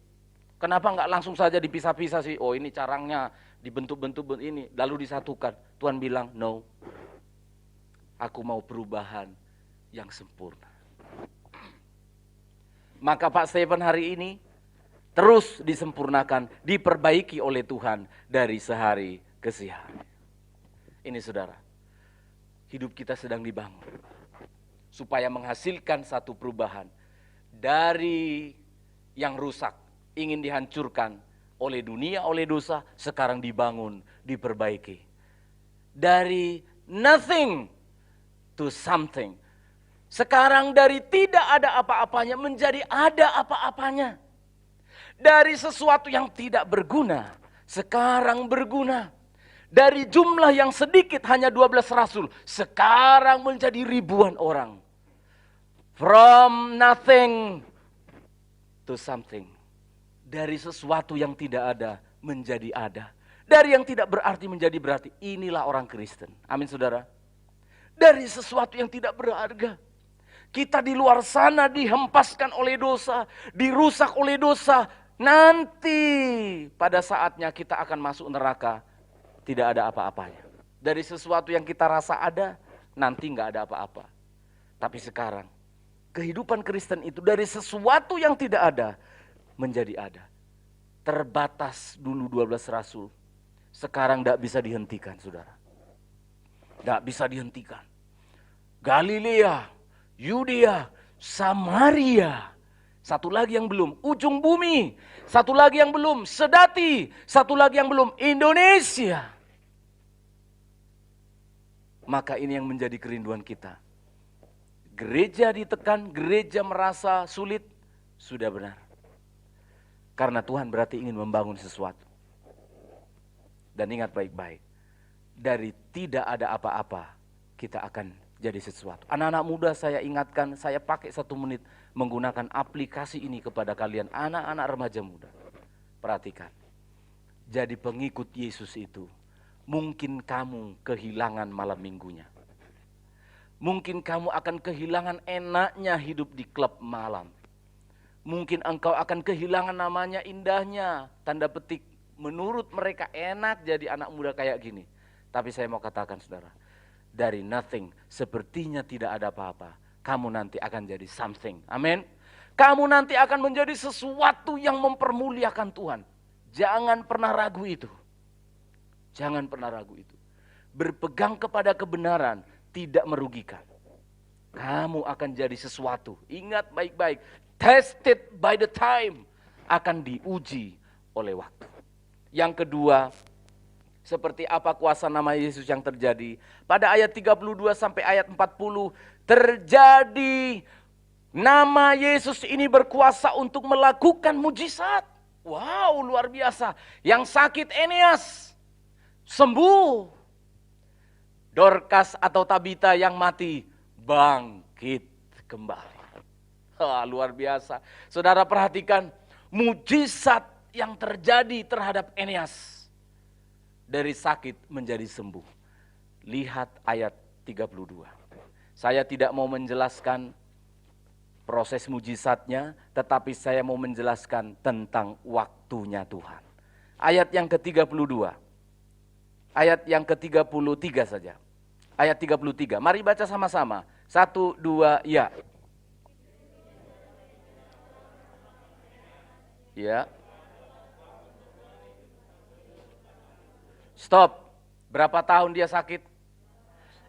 Kenapa nggak langsung saja dipisah-pisah sih? Oh ini carangnya, dibentuk-bentuk ini, lalu disatukan. Tuhan bilang, no. Aku mau perubahan yang sempurna. Maka Pak Stephen hari ini terus disempurnakan, diperbaiki oleh Tuhan dari sehari ke sehari. Ini saudara. Hidup kita sedang dibangun supaya menghasilkan satu perubahan dari yang rusak, ingin dihancurkan oleh dunia, oleh dosa, sekarang dibangun, diperbaiki. Dari nothing to something. Sekarang dari tidak ada apa-apanya menjadi ada apa-apanya. Dari sesuatu yang tidak berguna, sekarang berguna. Dari jumlah yang sedikit hanya 12 rasul, sekarang menjadi ribuan orang. From nothing to something. Dari sesuatu yang tidak ada menjadi ada. Dari yang tidak berarti menjadi berarti. Inilah orang Kristen. Amin saudara. Dari sesuatu yang tidak berharga. Kita di luar sana dihempaskan oleh dosa. Dirusak oleh dosa. Nanti pada saatnya kita akan masuk neraka. Tidak ada apa-apanya. Dari sesuatu yang kita rasa ada. Nanti nggak ada apa-apa. Tapi sekarang. Kehidupan Kristen itu dari sesuatu yang tidak ada. Menjadi ada. Terbatas dulu 12 rasul. Sekarang tidak bisa dihentikan, saudara. Tidak bisa dihentikan. Galilea, Yudea, Samaria. Satu lagi yang belum, ujung bumi. Satu lagi yang belum, Sedati. Satu lagi yang belum, Indonesia. Maka ini yang menjadi kerinduan kita. Gereja ditekan, gereja merasa sulit, sudah benar. Karena Tuhan berarti ingin membangun sesuatu. Dan ingat baik-baik, dari tidak ada apa-apa, kita akan jadi sesuatu. Anak-anak muda saya ingatkan, saya pakai 1 menit menggunakan aplikasi ini kepada kalian, anak-anak remaja muda. Perhatikan, jadi pengikut Yesus itu, mungkin kamu kehilangan malam minggunya. Mungkin kamu akan kehilangan enaknya hidup di klub malam. Mungkin engkau akan kehilangan namanya indahnya, tanda petik. Menurut mereka enak jadi anak muda kayak gini. Tapi saya mau katakan saudara, dari nothing, sepertinya tidak ada apa-apa, kamu nanti akan jadi something. Amin. Kamu nanti akan menjadi sesuatu yang mempermuliakan Tuhan. Jangan pernah ragu itu. Jangan pernah ragu itu. Berpegang kepada kebenaran tidak merugikan. Kamu akan jadi sesuatu. Ingat baik-baik. Tested by the time. Akan diuji oleh waktu. Yang kedua, seperti apa kuasa nama Yesus yang terjadi. Pada ayat 32 sampai ayat 40, terjadi nama Yesus ini berkuasa untuk melakukan mujizat. Wow, luar biasa. Yang sakit Eneas, sembuh. Dorcas atau Tabita yang mati, bangkit kembali. Luar biasa. Saudara perhatikan, mujizat yang terjadi terhadap Eneas. Dari sakit menjadi sembuh. Lihat ayat 32. Saya tidak mau menjelaskan proses mujizatnya, tetapi saya mau menjelaskan tentang waktunya Tuhan. Ayat yang ke-32. Ayat yang ke-33 saja. Ayat 33. Mari baca sama-sama. 1, 2, ya. Ya. Stop. Berapa tahun dia sakit?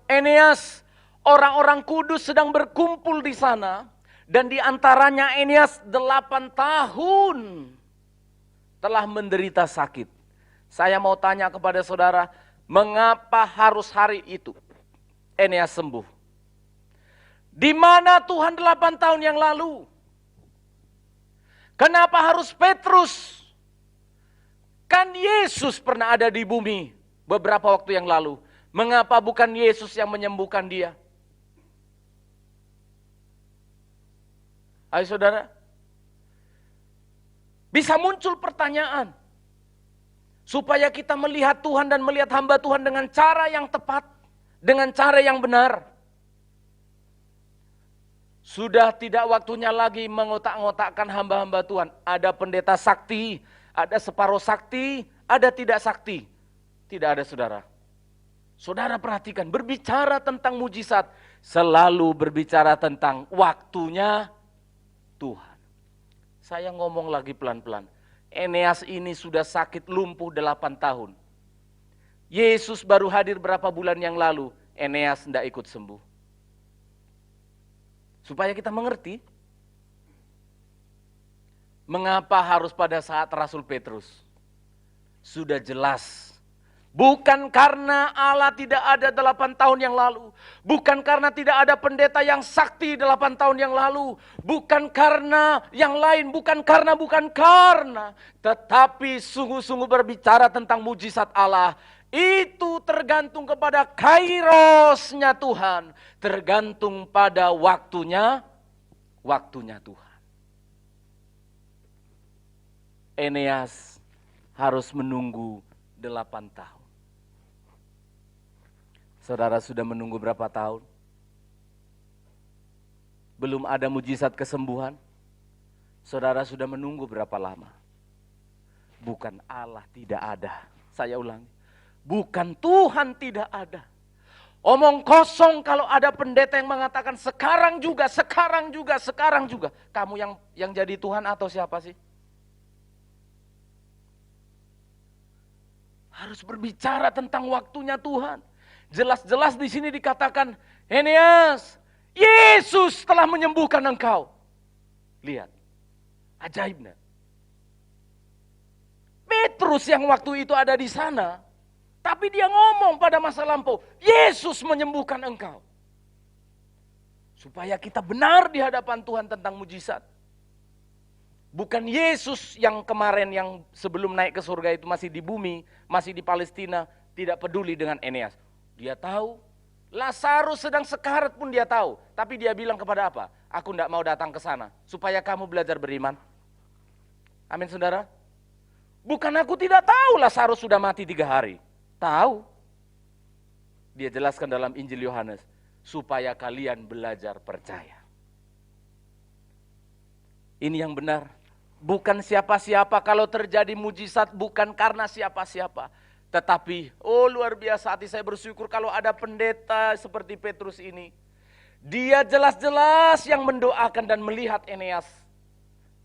Eneas, orang-orang kudus sedang berkumpul di sana. Dan di antaranya Eneas 8 tahun telah menderita sakit. Saya mau tanya kepada saudara, mengapa harus hari itu Eneas sembuh? Di mana Tuhan 8 tahun yang lalu? Kenapa harus Petrus? Kan Yesus pernah ada di bumi beberapa waktu yang lalu. Mengapa bukan Yesus yang menyembuhkan dia? Ayo saudara. Bisa muncul pertanyaan. Supaya kita melihat Tuhan dan melihat hamba Tuhan dengan cara yang tepat. Dengan cara yang benar. Sudah tidak waktunya lagi mengotak-ngotakkan hamba-hamba Tuhan. Ada pendeta sakti, ada separuh sakti, ada tidak sakti. Tidak ada saudara. Saudara perhatikan, berbicara tentang mujizat, selalu berbicara tentang waktunya Tuhan. Saya ngomong lagi pelan-pelan. Eneas ini sudah sakit lumpuh 8 tahun. Yesus baru hadir berapa bulan yang lalu, Eneas tidak ikut sembuh. Supaya kita mengerti, mengapa harus pada saat Rasul Petrus? Sudah jelas. Bukan karena Allah tidak ada 8 tahun yang lalu. Bukan karena tidak ada pendeta yang sakti 8 tahun yang lalu. Bukan karena yang lain. Bukan karena. Tetapi sungguh-sungguh berbicara tentang mujizat Allah. Itu tergantung kepada kairosnya Tuhan. Tergantung pada waktunya Tuhan. Eneas harus menunggu 8 tahun. Saudara sudah menunggu berapa tahun? Belum ada mujizat kesembuhan. Saudara sudah menunggu berapa lama? Bukan Allah tidak ada. Saya ulangi. Bukan Tuhan tidak ada. Omong kosong kalau ada pendeta yang mengatakan sekarang juga, sekarang juga, sekarang juga. Kamu yang jadi Tuhan atau siapa sih? Harus berbicara tentang waktunya Tuhan. Jelas-jelas di sini dikatakan, Eneas, Yesus telah menyembuhkan engkau. Lihat, ajaibnya. Petrus yang waktu itu ada di sana, tapi dia ngomong pada masa lampau, Yesus menyembuhkan engkau. Supaya kita benar di hadapan Tuhan tentang mujizat. Bukan Yesus yang kemarin yang sebelum naik ke surga itu masih di bumi, masih di Palestina, tidak peduli dengan Eneas. Dia tahu, Lazarus sedang sekarat pun dia tahu. Tapi dia bilang kepada apa? Aku tidak mau datang ke sana, supaya kamu belajar beriman. Amin saudara. Bukan aku tidak tahu Lazarus sudah mati 3 hari. Tahu. Dia jelaskan dalam Injil Yohanes, supaya kalian belajar percaya. Ini yang benar. Bukan siapa-siapa, kalau terjadi mujizat bukan karena siapa-siapa. Tetapi, luar biasa hati saya bersyukur kalau ada pendeta seperti Petrus ini. Dia jelas-jelas yang mendoakan dan melihat Eneas.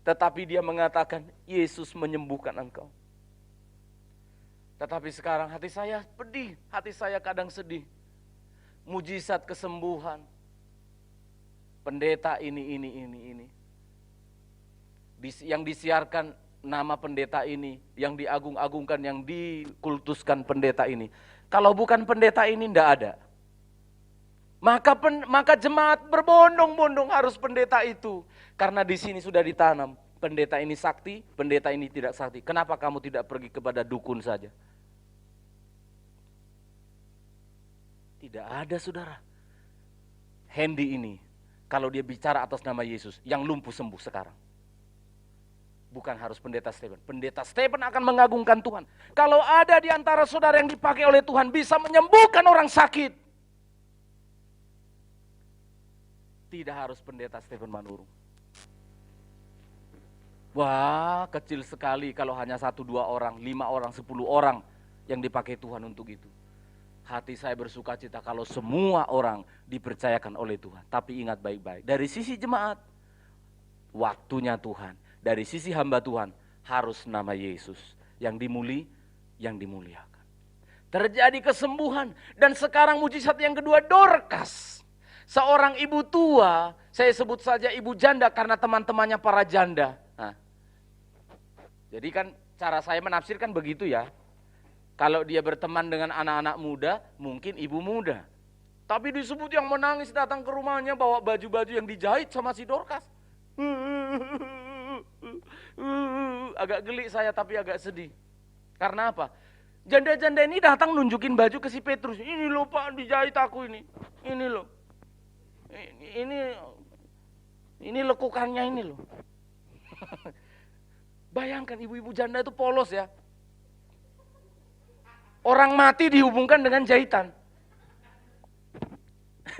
Tetapi dia mengatakan, Yesus menyembuhkan engkau. Tetapi sekarang hati saya pedih, hati saya kadang sedih. Mujizat kesembuhan. Pendeta ini. Yang disiarkan nama pendeta ini, yang diagung-agungkan, yang dikultuskan pendeta ini. Kalau bukan pendeta ini tidak ada. Maka jemaat berbondong-bondong harus pendeta itu. Karena di sini sudah ditanam, pendeta ini sakti, pendeta ini tidak sakti. Kenapa kamu tidak pergi kepada dukun saja? Tidak ada saudara. Hendy ini, kalau dia bicara atas nama Yesus, yang lumpuh sembuh sekarang. Bukan harus pendeta Stephen. Pendeta Stephen akan mengagungkan Tuhan. Kalau ada di antara saudara yang dipakai oleh Tuhan bisa menyembuhkan orang sakit. Tidak harus pendeta Stephen Manurung. Wah, kecil sekali kalau hanya 1-2 orang, 5 orang, 10 orang yang dipakai Tuhan untuk itu. Hati saya bersuka cita kalau semua orang dipercayakan oleh Tuhan. Tapi ingat baik-baik, dari sisi jemaat, waktunya Tuhan. Dari sisi hamba Tuhan, harus nama Yesus yang dimuliakan. Terjadi kesembuhan, dan sekarang mujizat yang kedua, Dorcas. Seorang ibu tua, saya sebut saja ibu janda karena teman-temannya para janda. Nah, jadi kan cara saya menafsirkan begitu ya. Kalau dia berteman dengan anak-anak muda, mungkin ibu muda. Tapi disebut yang menangis datang ke rumahnya bawa baju-baju yang dijahit sama si Dorcas. Agak geli saya tapi agak sedih. Karena apa? Janda-janda ini datang nunjukin baju ke si Petrus. Ini loh Pak, dijahit aku ini. Ini loh. Ini lekukannya ini loh. Bayangkan ibu-ibu janda itu polos ya. Orang mati dihubungkan dengan jahitan.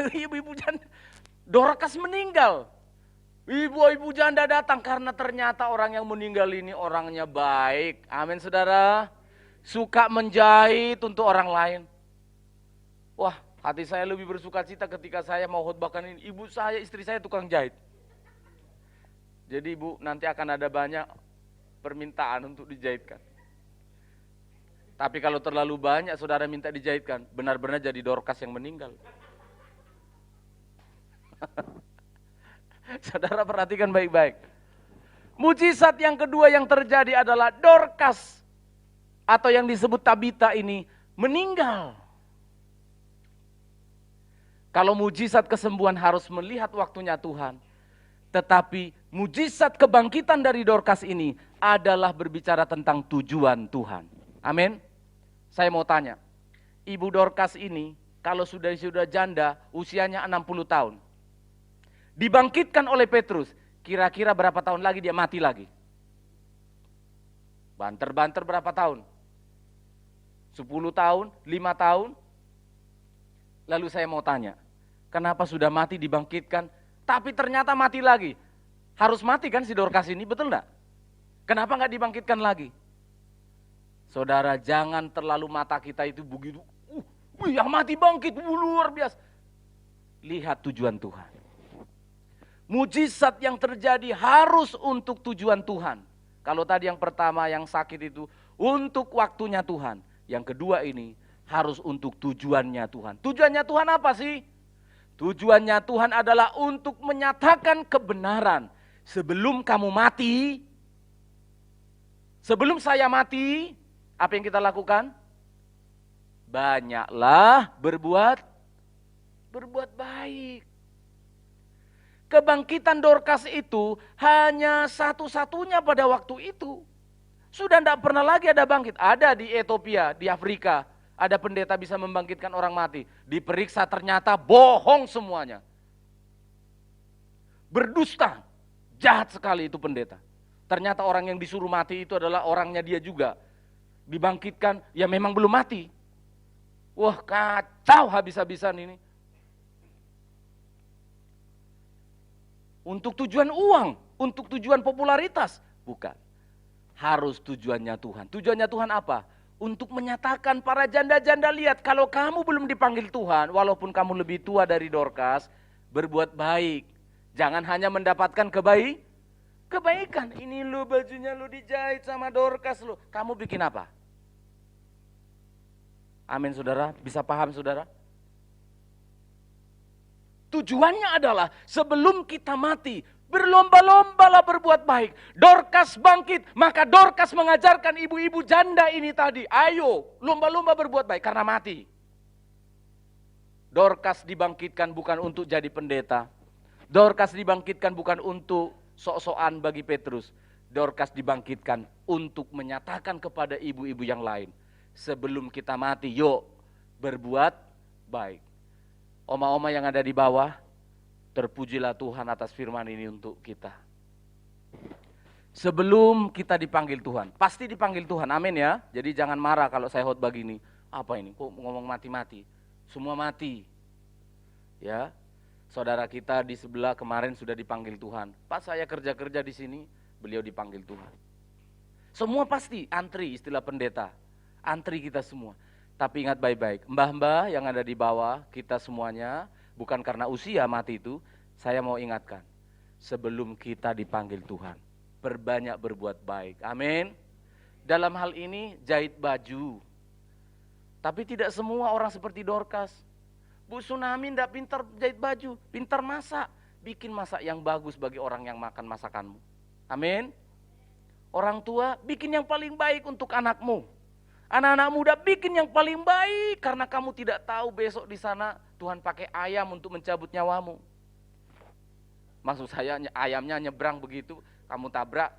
Ibu-ibu janda. Dorcas meninggal. Ibu-ibu janda datang karena ternyata orang yang meninggal ini orangnya baik. Amin saudara. Suka menjahit untuk orang lain. Wah, hati saya lebih bersuka cita ketika saya mau khotbahkan ini. Ibu saya, istri saya tukang jahit. Jadi ibu, nanti akan ada banyak permintaan untuk dijahitkan. Tapi kalau terlalu banyak saudara minta dijahitkan, benar-benar jadi Dorcas yang meninggal. Saudara perhatikan baik-baik. Mujizat yang kedua yang terjadi adalah Dorcas atau yang disebut Tabita ini meninggal. Kalau mujizat kesembuhan harus melihat waktunya Tuhan. Tetapi mujizat kebangkitan dari Dorcas ini adalah berbicara tentang tujuan Tuhan. Amin. Saya mau tanya, Ibu Dorcas ini kalau sudah janda usianya 60 tahun. Dibangkitkan oleh Petrus, kira-kira berapa tahun lagi dia mati lagi? Banter-banter berapa tahun? 10 tahun, 5 tahun. Lalu saya mau tanya, kenapa sudah mati dibangkitkan, tapi ternyata mati lagi? Harus mati kan si Dorcas ini, betul enggak? Kenapa enggak dibangkitkan lagi? Saudara, jangan terlalu mata kita itu begitu, yang mati bangkit, luar biasa. Lihat tujuan Tuhan. Mujizat yang terjadi harus untuk tujuan Tuhan. Kalau tadi yang pertama yang sakit itu untuk waktunya Tuhan. Yang kedua ini harus untuk tujuannya Tuhan. Tujuannya Tuhan apa sih? Tujuannya Tuhan adalah untuk menyatakan kebenaran. Sebelum kamu mati, sebelum saya mati, apa yang kita lakukan? Banyaklah berbuat baik. Kebangkitan Dorcas itu hanya satu-satunya pada waktu itu. Sudah tidak pernah lagi ada bangkit. Ada di Ethiopia, di Afrika. Ada pendeta bisa membangkitkan orang mati. Diperiksa ternyata bohong semuanya. Berdusta. Jahat sekali itu pendeta. Ternyata orang yang disuruh mati itu adalah orangnya dia juga. Dibangkitkan, ya memang belum mati. Wah, kacau habis-habisan ini. Untuk tujuan uang, untuk tujuan popularitas. Bukan. Harus tujuannya Tuhan. Tujuannya Tuhan apa? Untuk menyatakan para janda-janda, lihat kalau kamu belum dipanggil Tuhan, walaupun kamu lebih tua dari Dorcas, berbuat baik. Jangan hanya mendapatkan kebaikan. Ini lo bajunya lo dijahit sama Dorcas lo. Kamu bikin apa? Amin saudara, bisa paham saudara? Tujuannya adalah sebelum kita mati, berlomba-lombalah berbuat baik. Dorcas bangkit, maka Dorcas mengajarkan ibu-ibu janda ini tadi, ayo lomba-lomba berbuat baik karena mati. Dorcas dibangkitkan bukan untuk jadi pendeta. Dorcas dibangkitkan bukan untuk sok-sokan bagi Petrus. Dorcas dibangkitkan untuk menyatakan kepada ibu-ibu yang lain, sebelum kita mati, yuk berbuat baik. Oma-oma yang ada di bawah, terpujilah Tuhan atas firman ini untuk kita. Sebelum kita dipanggil Tuhan, pasti dipanggil Tuhan, amin ya. Jadi jangan marah kalau saya khotbah gini. Apa ini, kok ngomong mati-mati? Semua mati. Ya, saudara kita di sebelah kemarin sudah dipanggil Tuhan. Pas saya kerja-kerja di sini, beliau dipanggil Tuhan. Semua pasti antri, istilah pendeta. Antri kita semua. Tapi ingat baik-baik, mbah-mbah yang ada di bawah, kita semuanya, bukan karena usia mati itu, saya mau ingatkan, sebelum kita dipanggil Tuhan, perbanyak berbuat baik, amin. Dalam hal ini, jahit baju. Tapi tidak semua orang seperti Dorcas. Bu Tsunami tidak pintar jahit baju, pintar masak. Bikin masak yang bagus bagi orang yang makan masakanmu, amin. Orang tua, bikin yang paling baik untuk anakmu. Anak-anak muda bikin yang paling baik karena kamu tidak tahu besok di sana Tuhan pakai ayam untuk mencabut nyawamu. Maksud saya ayamnya nyebrang begitu, kamu tabrak,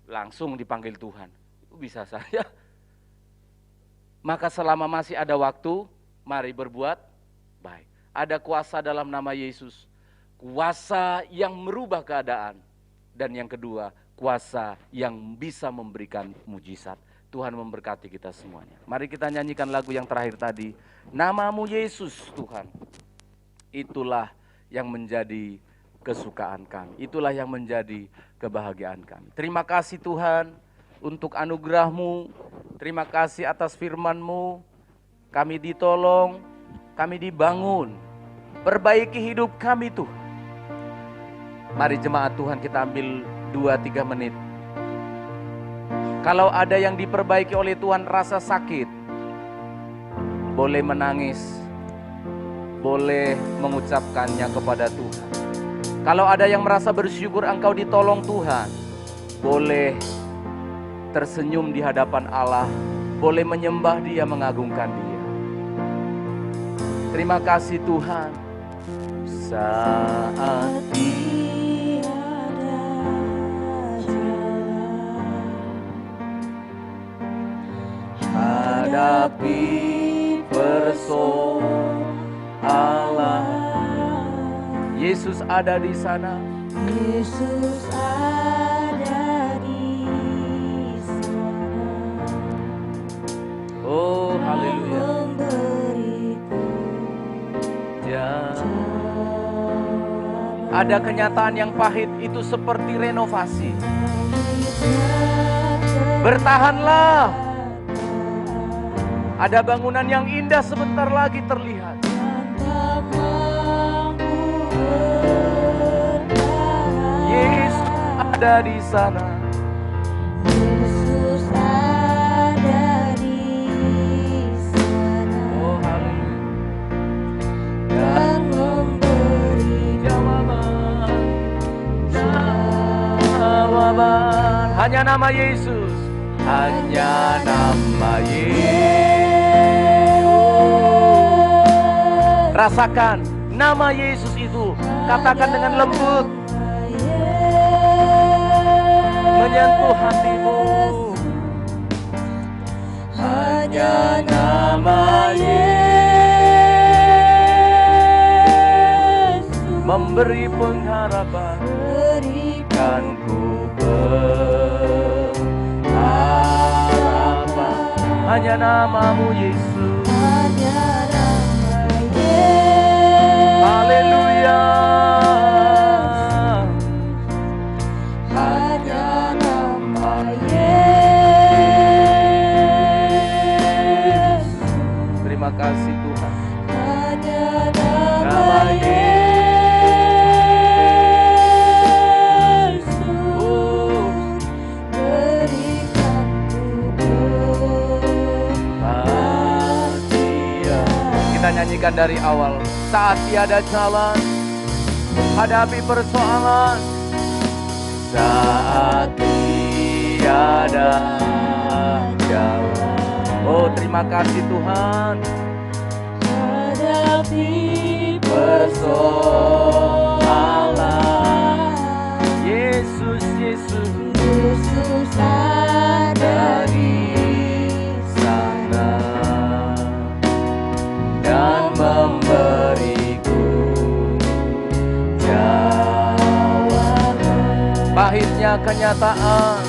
langsung dipanggil Tuhan. Bisa saja. Maka selama masih ada waktu, mari berbuat baik. Ada kuasa dalam nama Yesus. Kuasa yang merubah keadaan. Dan yang kedua, kuasa yang bisa memberikan mujizat. Tuhan memberkati kita semuanya. Mari kita nyanyikan lagu yang terakhir tadi. Namamu Yesus Tuhan. Itulah yang menjadi kesukaan kami. Itulah yang menjadi kebahagiaan kami. Terima kasih Tuhan untuk anugerah-Mu. Terima kasih atas firman-Mu. Kami ditolong, kami dibangun. Perbaiki hidup kami Tuhan. Mari jemaat Tuhan kita ambil 2-3 menit. Kalau ada yang diperbaiki oleh Tuhan rasa sakit, boleh menangis, boleh mengucapkannya kepada Tuhan. Kalau ada yang merasa bersyukur engkau ditolong Tuhan, boleh tersenyum di hadapan Allah, boleh menyembah Dia, mengagungkan Dia. Terima kasih Tuhan. Saat hadapi persoalan, Yesus ada di sana. Yesus ada di sana. Oh, haleluya. Ada kenyataan yang pahit, itu seperti renovasi. Bertahanlah. Ada bangunan yang indah sebentar lagi terlihat. Yesus ada di sana. Yesus ada di sana. Oh, haleluya. Dan memberi Jawaban. Hanya nama Yesus. Hanya nama Yesus. Rasakan nama Yesus itu. Katakan dengan lembut. Menyentuh hatimu. Hanya nama Yesus memberi pengharapan. Berikanku pengharapan. Hanya namamu Yesus. Haleluya. Hanya nama Yesus. Terima kasih Tuhan. Nama Yesus. Kita nyanyikan dari awal. Saat tiada jalan, hadapi persoalan. Saat tiada jalan. Oh, terima kasih Tuhan. Hadapi persoalan. Yesus, Yesus, Yesus ada di sana dan memberiku jawaban. Pahitnya kenyataan,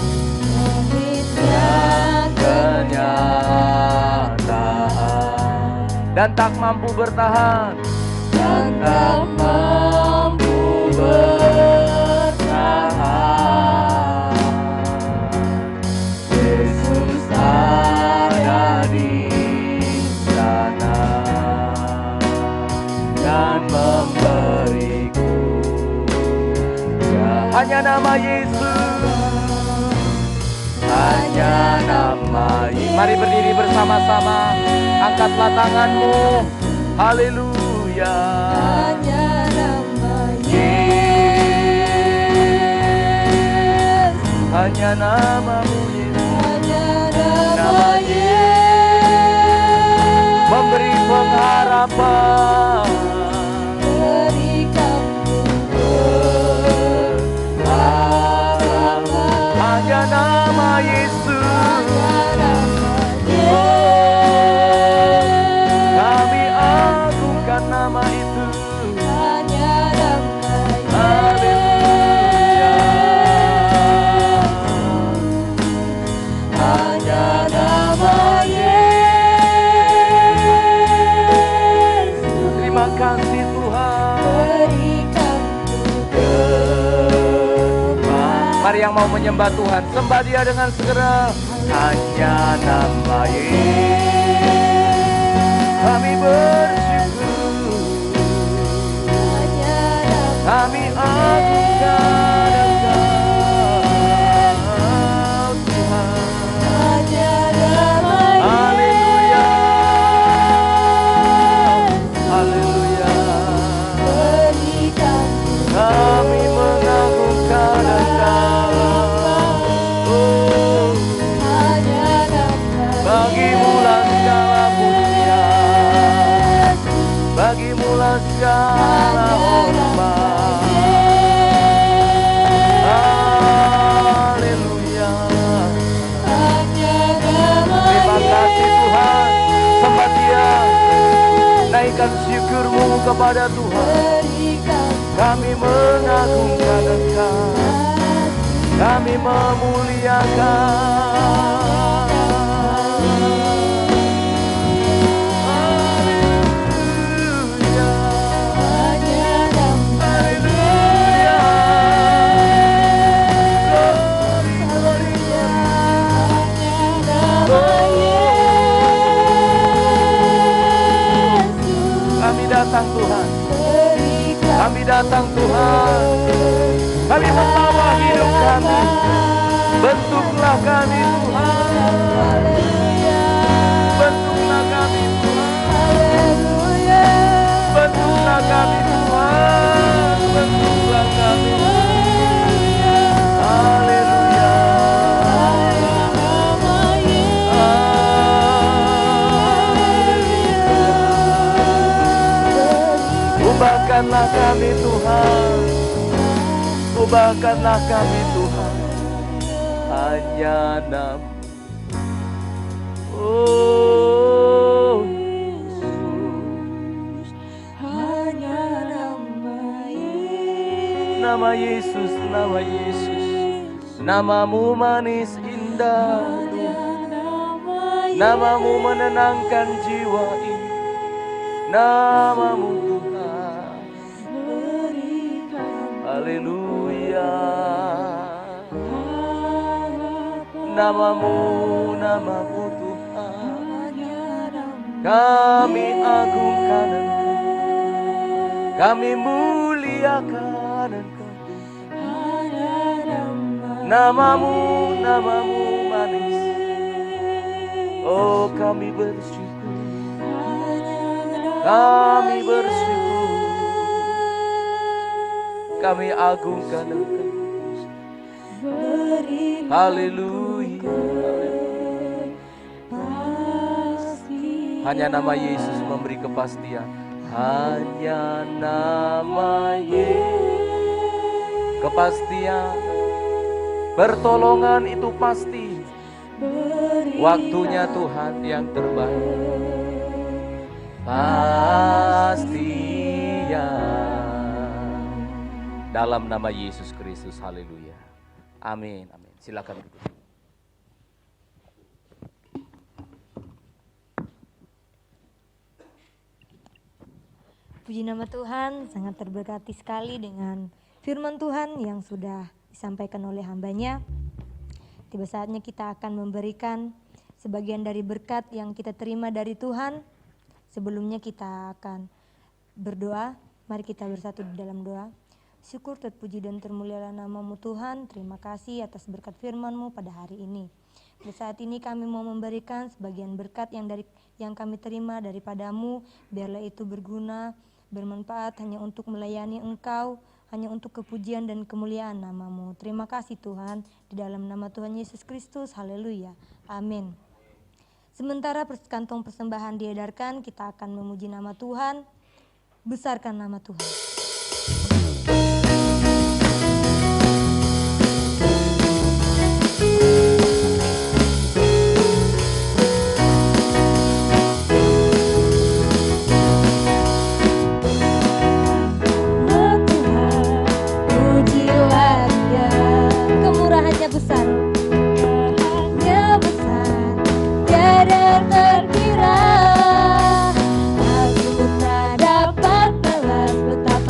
dan tak mampu bertahan, dan tak mampu bertahan. Yesus ada di sana dan memberiku hanya nama Yesus. Hanya nama Yesus. Mari berdiri bersama-sama. Angkatlah tanganmu. Haleluya. Hanya nama Yesus. Hanya namamu Yesus. Hanya nama Yesus. Memberi pengharapan. Berikan pengharapan. Hanya nama Yesus. Kami agungkan nama itu. Hanya nama Yesus. Hanya nama Yesus. Terima kasih Tuhan. Mari yang mau menyembah Tuhan, sembah Dia dengan segera. Hanya nama Yesus kami bersyukur. Kami agungkan Engkau Tuhan. Haleluya. Haleluya. Kami mengagungkan Engkau. Oh, bagimulah segala puja, bagimulah segala hormat. Haleluya. Terima kasih Tuhan. Sembah Dia. Naikkan syukurmu kepada Tuhan. Kami mengagungkan Engkau. Kami memuliakan. Haleluya. Haleluya. datang Tuhan. Kami membawa hidup kami. Bentuklah kami Tuhan. Bentuklah kami Tuhan. Bentuklah kami Tuhan. Bentuklah kami. Haleluya. Ubahkanlah kami Tuhan. Ubahkanlah kami Tuhan. Hanya nama. Oh Yesus. Hanya Nama Yesus, nama Yesus. Namamu manis indah. Namamu menenangkan jiwa ini. Namamu Tuhan. Haleluya. Namamu, namamu Tuhan. Kami agungkan Engkau. Kami muliakan Engkau. Namamu, namamu manis. Oh, kami bersyukur. Kami bersyukur. Kami agungkan Engkau. Haleluya. Hanya nama Yesus memberi kepastian. Hanya nama Yesus. Kepastian. Pertolongan itu pasti. Waktunya Tuhan yang terbaik. Pastian. Dalam nama Yesus Kristus. Haleluya. Amin. Amin. Silakan duduk. Puji nama Tuhan, sangat terberkati sekali dengan firman Tuhan yang sudah disampaikan oleh hambanya. Tiba saatnya kita akan memberikan sebagian dari berkat yang kita terima dari Tuhan. Sebelumnya kita akan berdoa. Mari kita bersatu di dalam doa. Syukur, terpuji dan termulialah namamu Tuhan. Terima kasih atas berkat firman-Mu pada hari ini. Pada saat ini kami mau memberikan sebagian berkat yang kami terima daripadamu. Biarlah itu berguna, bermanfaat hanya untuk melayani Engkau, hanya untuk kepujian dan kemuliaan namamu. Terima kasih Tuhan, di dalam nama Tuhan Yesus Kristus, haleluya, amin. Sementara kantong persembahan diedarkan, kita akan memuji nama Tuhan, besarkan nama Tuhan. Betapa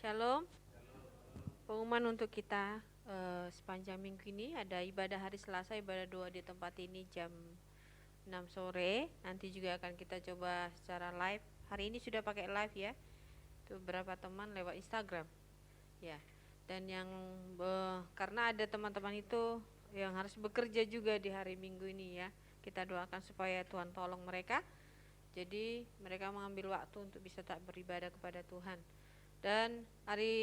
Shalom. Pengumuman untuk kita sepanjang minggu ini ada ibadah hari Selasa, ibadah doa di tempat ini jam 6 sore. Nanti juga akan kita coba secara live. Hari ini sudah pakai live ya. Itu beberapa teman lewat Instagram. Ya. Dan yang karena ada teman-teman itu yang harus bekerja juga di hari Minggu ini ya. Kita doakan supaya Tuhan tolong mereka. Jadi mereka mengambil waktu untuk bisa tak beribadah kepada Tuhan. Dan hari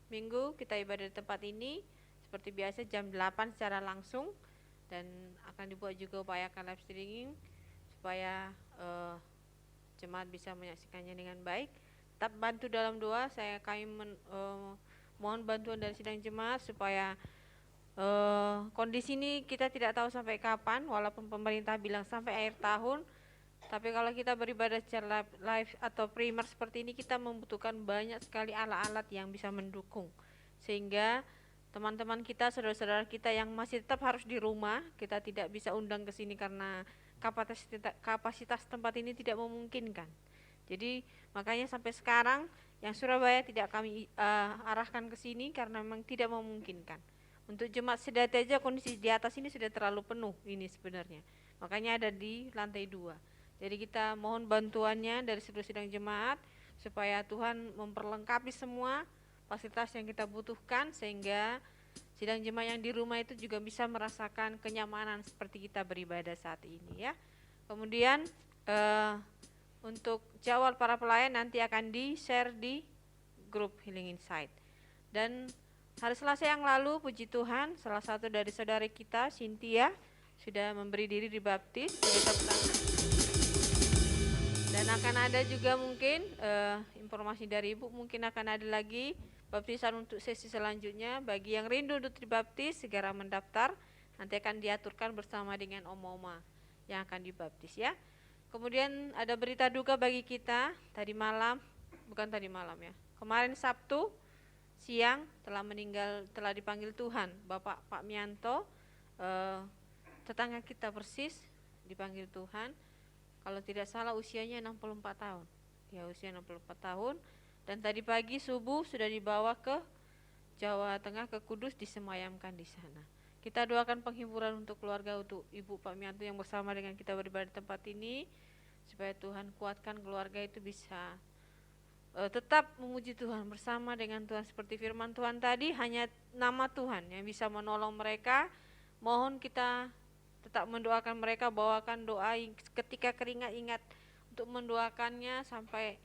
Minggu kita ibadah di tempat ini seperti biasa jam 8 secara langsung, dan akan dibuat juga upayakan live streaming supaya jemaat bisa menyaksikannya dengan baik. Tetap bantu dalam doa. Kami mohon bantuan dari sidang jemaat supaya kondisi ini kita tidak tahu sampai kapan, walaupun pemerintah bilang sampai akhir tahun. Tapi kalau kita beribadah secara live atau primer seperti ini, kita membutuhkan banyak sekali alat-alat yang bisa mendukung. Sehingga teman-teman kita, saudara-saudara kita yang masih tetap harus di rumah, kita tidak bisa undang ke sini karena kapasitas tempat ini tidak memungkinkan. Jadi makanya sampai sekarang yang Surabaya tidak kami arahkan ke sini karena memang tidak memungkinkan. Untuk jemaat sedati aja kondisi di atas ini sudah terlalu penuh ini sebenarnya. Makanya ada di lantai 2. Jadi kita mohon bantuannya dari seluruh sidang jemaat supaya Tuhan memperlengkapi semua fasilitas yang kita butuhkan sehingga sidang jemaat yang di rumah itu juga bisa merasakan kenyamanan seperti kita beribadah saat ini ya. Kemudian untuk jadwal para pelayan nanti akan di-share di grup Healing Insight. Dan hari Selasa yang lalu, puji Tuhan, salah satu dari saudari kita, Cynthia, sudah memberi diri dibaptis. Dan akan ada juga mungkin informasi dari Ibu, mungkin akan ada lagi baptisan untuk sesi selanjutnya. Bagi yang rindu untuk dibaptis, segera mendaftar. Nanti akan diaturkan bersama dengan Oma-Oma yang akan dibaptis ya. Kemudian ada berita duka bagi kita, kemarin Sabtu siang telah dipanggil Tuhan, Bapak Pak Mianto, tetangga kita persis dipanggil Tuhan. Kalau tidak salah usianya 64 tahun. Ya, usia 64 tahun. Dan tadi pagi subuh sudah dibawa ke Jawa Tengah, ke Kudus, disemayamkan di sana. Kita doakan penghiburan untuk keluarga, untuk Ibu Pak Mianto yang bersama dengan kita beribadah di tempat ini, supaya Tuhan kuatkan keluarga itu bisa tetap memuji Tuhan bersama dengan Tuhan. Seperti firman Tuhan tadi, hanya nama Tuhan yang bisa menolong mereka. Mohon kita tetap mendoakan mereka, bawakan doa ketika keringat, ingat untuk mendoakannya sampai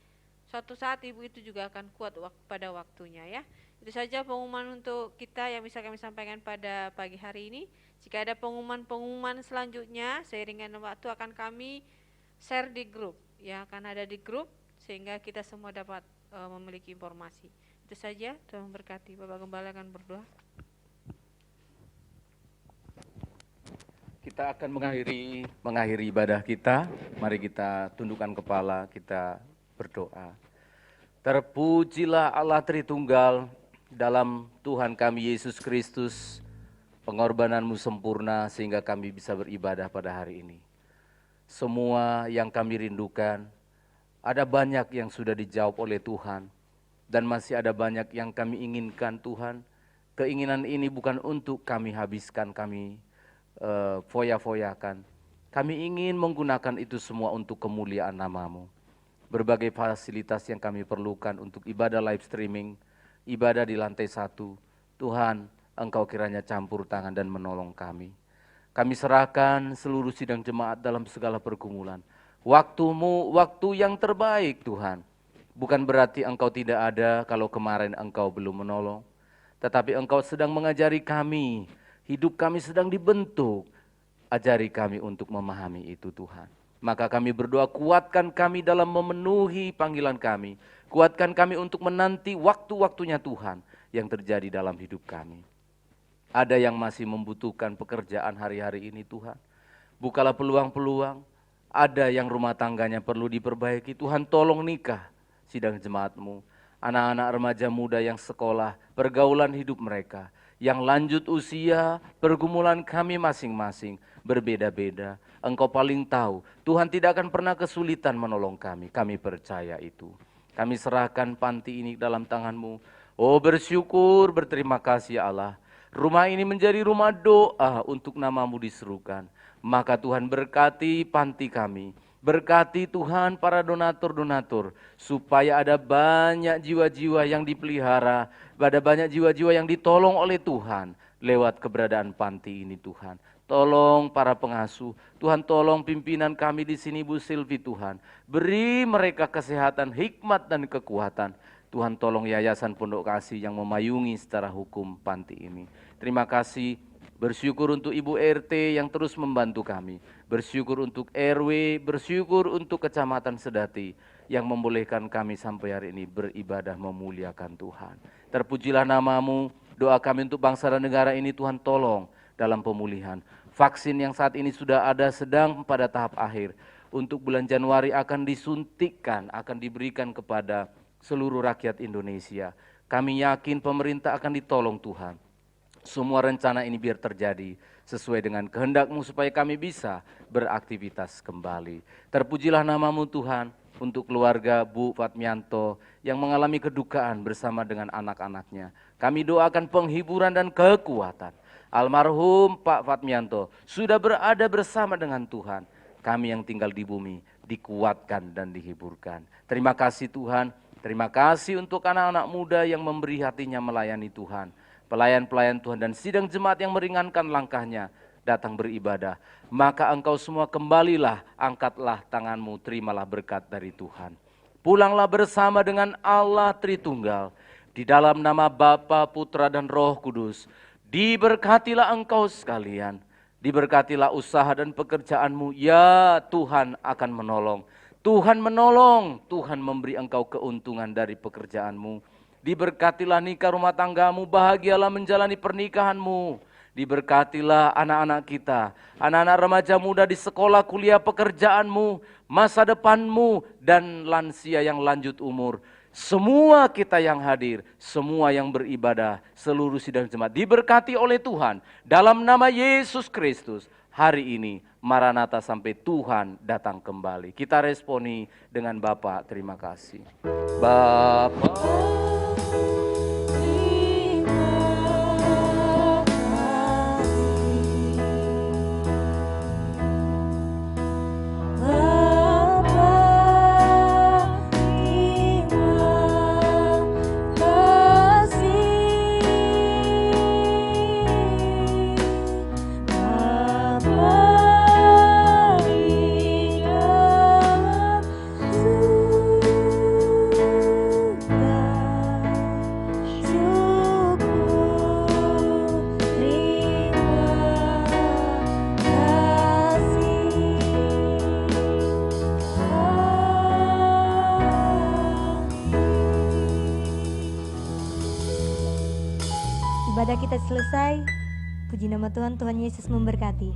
suatu saat ibu itu juga akan kuat pada waktunya ya. Itu saja pengumuman untuk kita yang bisa kami sampaikan pada pagi hari ini. Jika ada pengumuman selanjutnya seiring dengan waktu akan kami share di grup ya, akan ada di grup sehingga kita semua dapat memiliki informasi. Itu saja, Tuhan memberkati. Bapak Gembala akan berdoa. Kita akan mengakhiri ibadah kita. Mari kita tundukkan kepala, kita berdoa. Terpujilah Allah Tritunggal dalam Tuhan kami Yesus Kristus. Pengorbananmu sempurna sehingga kami bisa beribadah pada hari ini. Semua yang kami rindukan, ada banyak yang sudah dijawab oleh Tuhan. Dan masih ada banyak yang kami inginkan Tuhan. Keinginan ini bukan untuk kami habiskan, kami foya-foyakan. Kami ingin menggunakan itu semua untuk kemuliaan nama-Mu. Berbagai fasilitas yang kami perlukan untuk ibadah live streaming, ibadah di lantai 1. Tuhan, Engkau kiranya campur tangan dan menolong kami. Kami serahkan seluruh sidang jemaat dalam segala pergumulan. Waktu-Mu, waktu yang terbaik Tuhan. Bukan berarti Engkau tidak ada kalau kemarin Engkau belum menolong. Tetapi Engkau sedang mengajari kami. Hidup kami sedang dibentuk, ajari kami untuk memahami itu Tuhan. Maka kami berdoa, kuatkan kami dalam memenuhi panggilan kami. Kuatkan kami untuk menanti waktu-waktunya Tuhan yang terjadi dalam hidup kami. Ada yang masih membutuhkan pekerjaan hari-hari ini Tuhan. Bukalah peluang-peluang, ada yang rumah tangganya perlu diperbaiki. Tuhan tolong nikah sidang jemaat-Mu. Anak-anak remaja muda yang sekolah, pergaulan hidup mereka. Yang lanjut usia, pergumulan kami masing-masing berbeda-beda. Engkau paling tahu, Tuhan tidak akan pernah kesulitan menolong kami percaya itu. Kami serahkan panti ini dalam tangan-Mu. Oh bersyukur, berterima kasih ya Allah. Rumah ini menjadi rumah doa untuk nama-Mu diserukan. Maka Tuhan berkati panti kami. Berkati Tuhan para donatur-donatur. Supaya ada banyak jiwa-jiwa yang dipelihara. Ada banyak jiwa-jiwa yang ditolong oleh Tuhan. Lewat keberadaan panti ini Tuhan. Tolong para pengasuh, Tuhan tolong pimpinan kami di sini Bu Silvi Tuhan. Beri mereka kesehatan, hikmat dan kekuatan. Tuhan tolong Yayasan Pondok Kasih yang memayungi secara hukum panti ini. Terima kasih, bersyukur untuk Ibu RT yang terus membantu kami. Bersyukur untuk RW, bersyukur untuk Kecamatan Sedati yang membolehkan kami sampai hari ini beribadah memuliakan Tuhan. Terpujilah nama-Mu, doa kami untuk bangsa dan negara ini Tuhan tolong dalam pemulihan. Vaksin yang saat ini sudah ada sedang pada tahap akhir. Untuk bulan Januari akan disuntikkan, akan diberikan kepada seluruh rakyat Indonesia. Kami yakin pemerintah akan ditolong Tuhan. Semua rencana ini biar terjadi sesuai dengan kehendak-Mu supaya kami bisa beraktivitas kembali. Terpujilah nama-Mu Tuhan untuk keluarga Bu Fatmianto yang mengalami kedukaan bersama dengan anak-anaknya. Kami doakan penghiburan dan kekuatan. Almarhum Pak Fatmianto sudah berada bersama dengan Tuhan. Kami yang tinggal di bumi dikuatkan dan dihiburkan. Terima kasih Tuhan, terima kasih untuk anak-anak muda yang memberi hatinya melayani Tuhan. Pelayan-pelayan Tuhan dan sidang jemaat yang meringankan langkahnya datang beribadah. Maka engkau semua kembalilah, angkatlah tanganmu, terimalah berkat dari Tuhan. Pulanglah bersama dengan Allah Tritunggal. Di dalam nama Bapa, Putra dan Roh Kudus. Diberkatilah engkau sekalian, diberkatilah usaha dan pekerjaanmu, ya Tuhan akan menolong. Tuhan menolong, Tuhan memberi engkau keuntungan dari pekerjaanmu. Diberkatilah nikah rumah tanggamu, bahagialah menjalani pernikahanmu. Diberkatilah anak-anak kita, anak-anak remaja muda di sekolah, kuliah, pekerjaanmu, masa depanmu, dan lansia yang lanjut umur. Semua kita yang hadir, semua yang beribadah, seluruh sidang jemaat diberkati oleh Tuhan. Dalam nama Yesus Kristus, hari ini Maranatha sampai Tuhan datang kembali. Kita responi dengan Bapa, terima kasih. Bapa. Ibadah kita selesai. Puji nama Tuhan, Tuhan Yesus memberkati.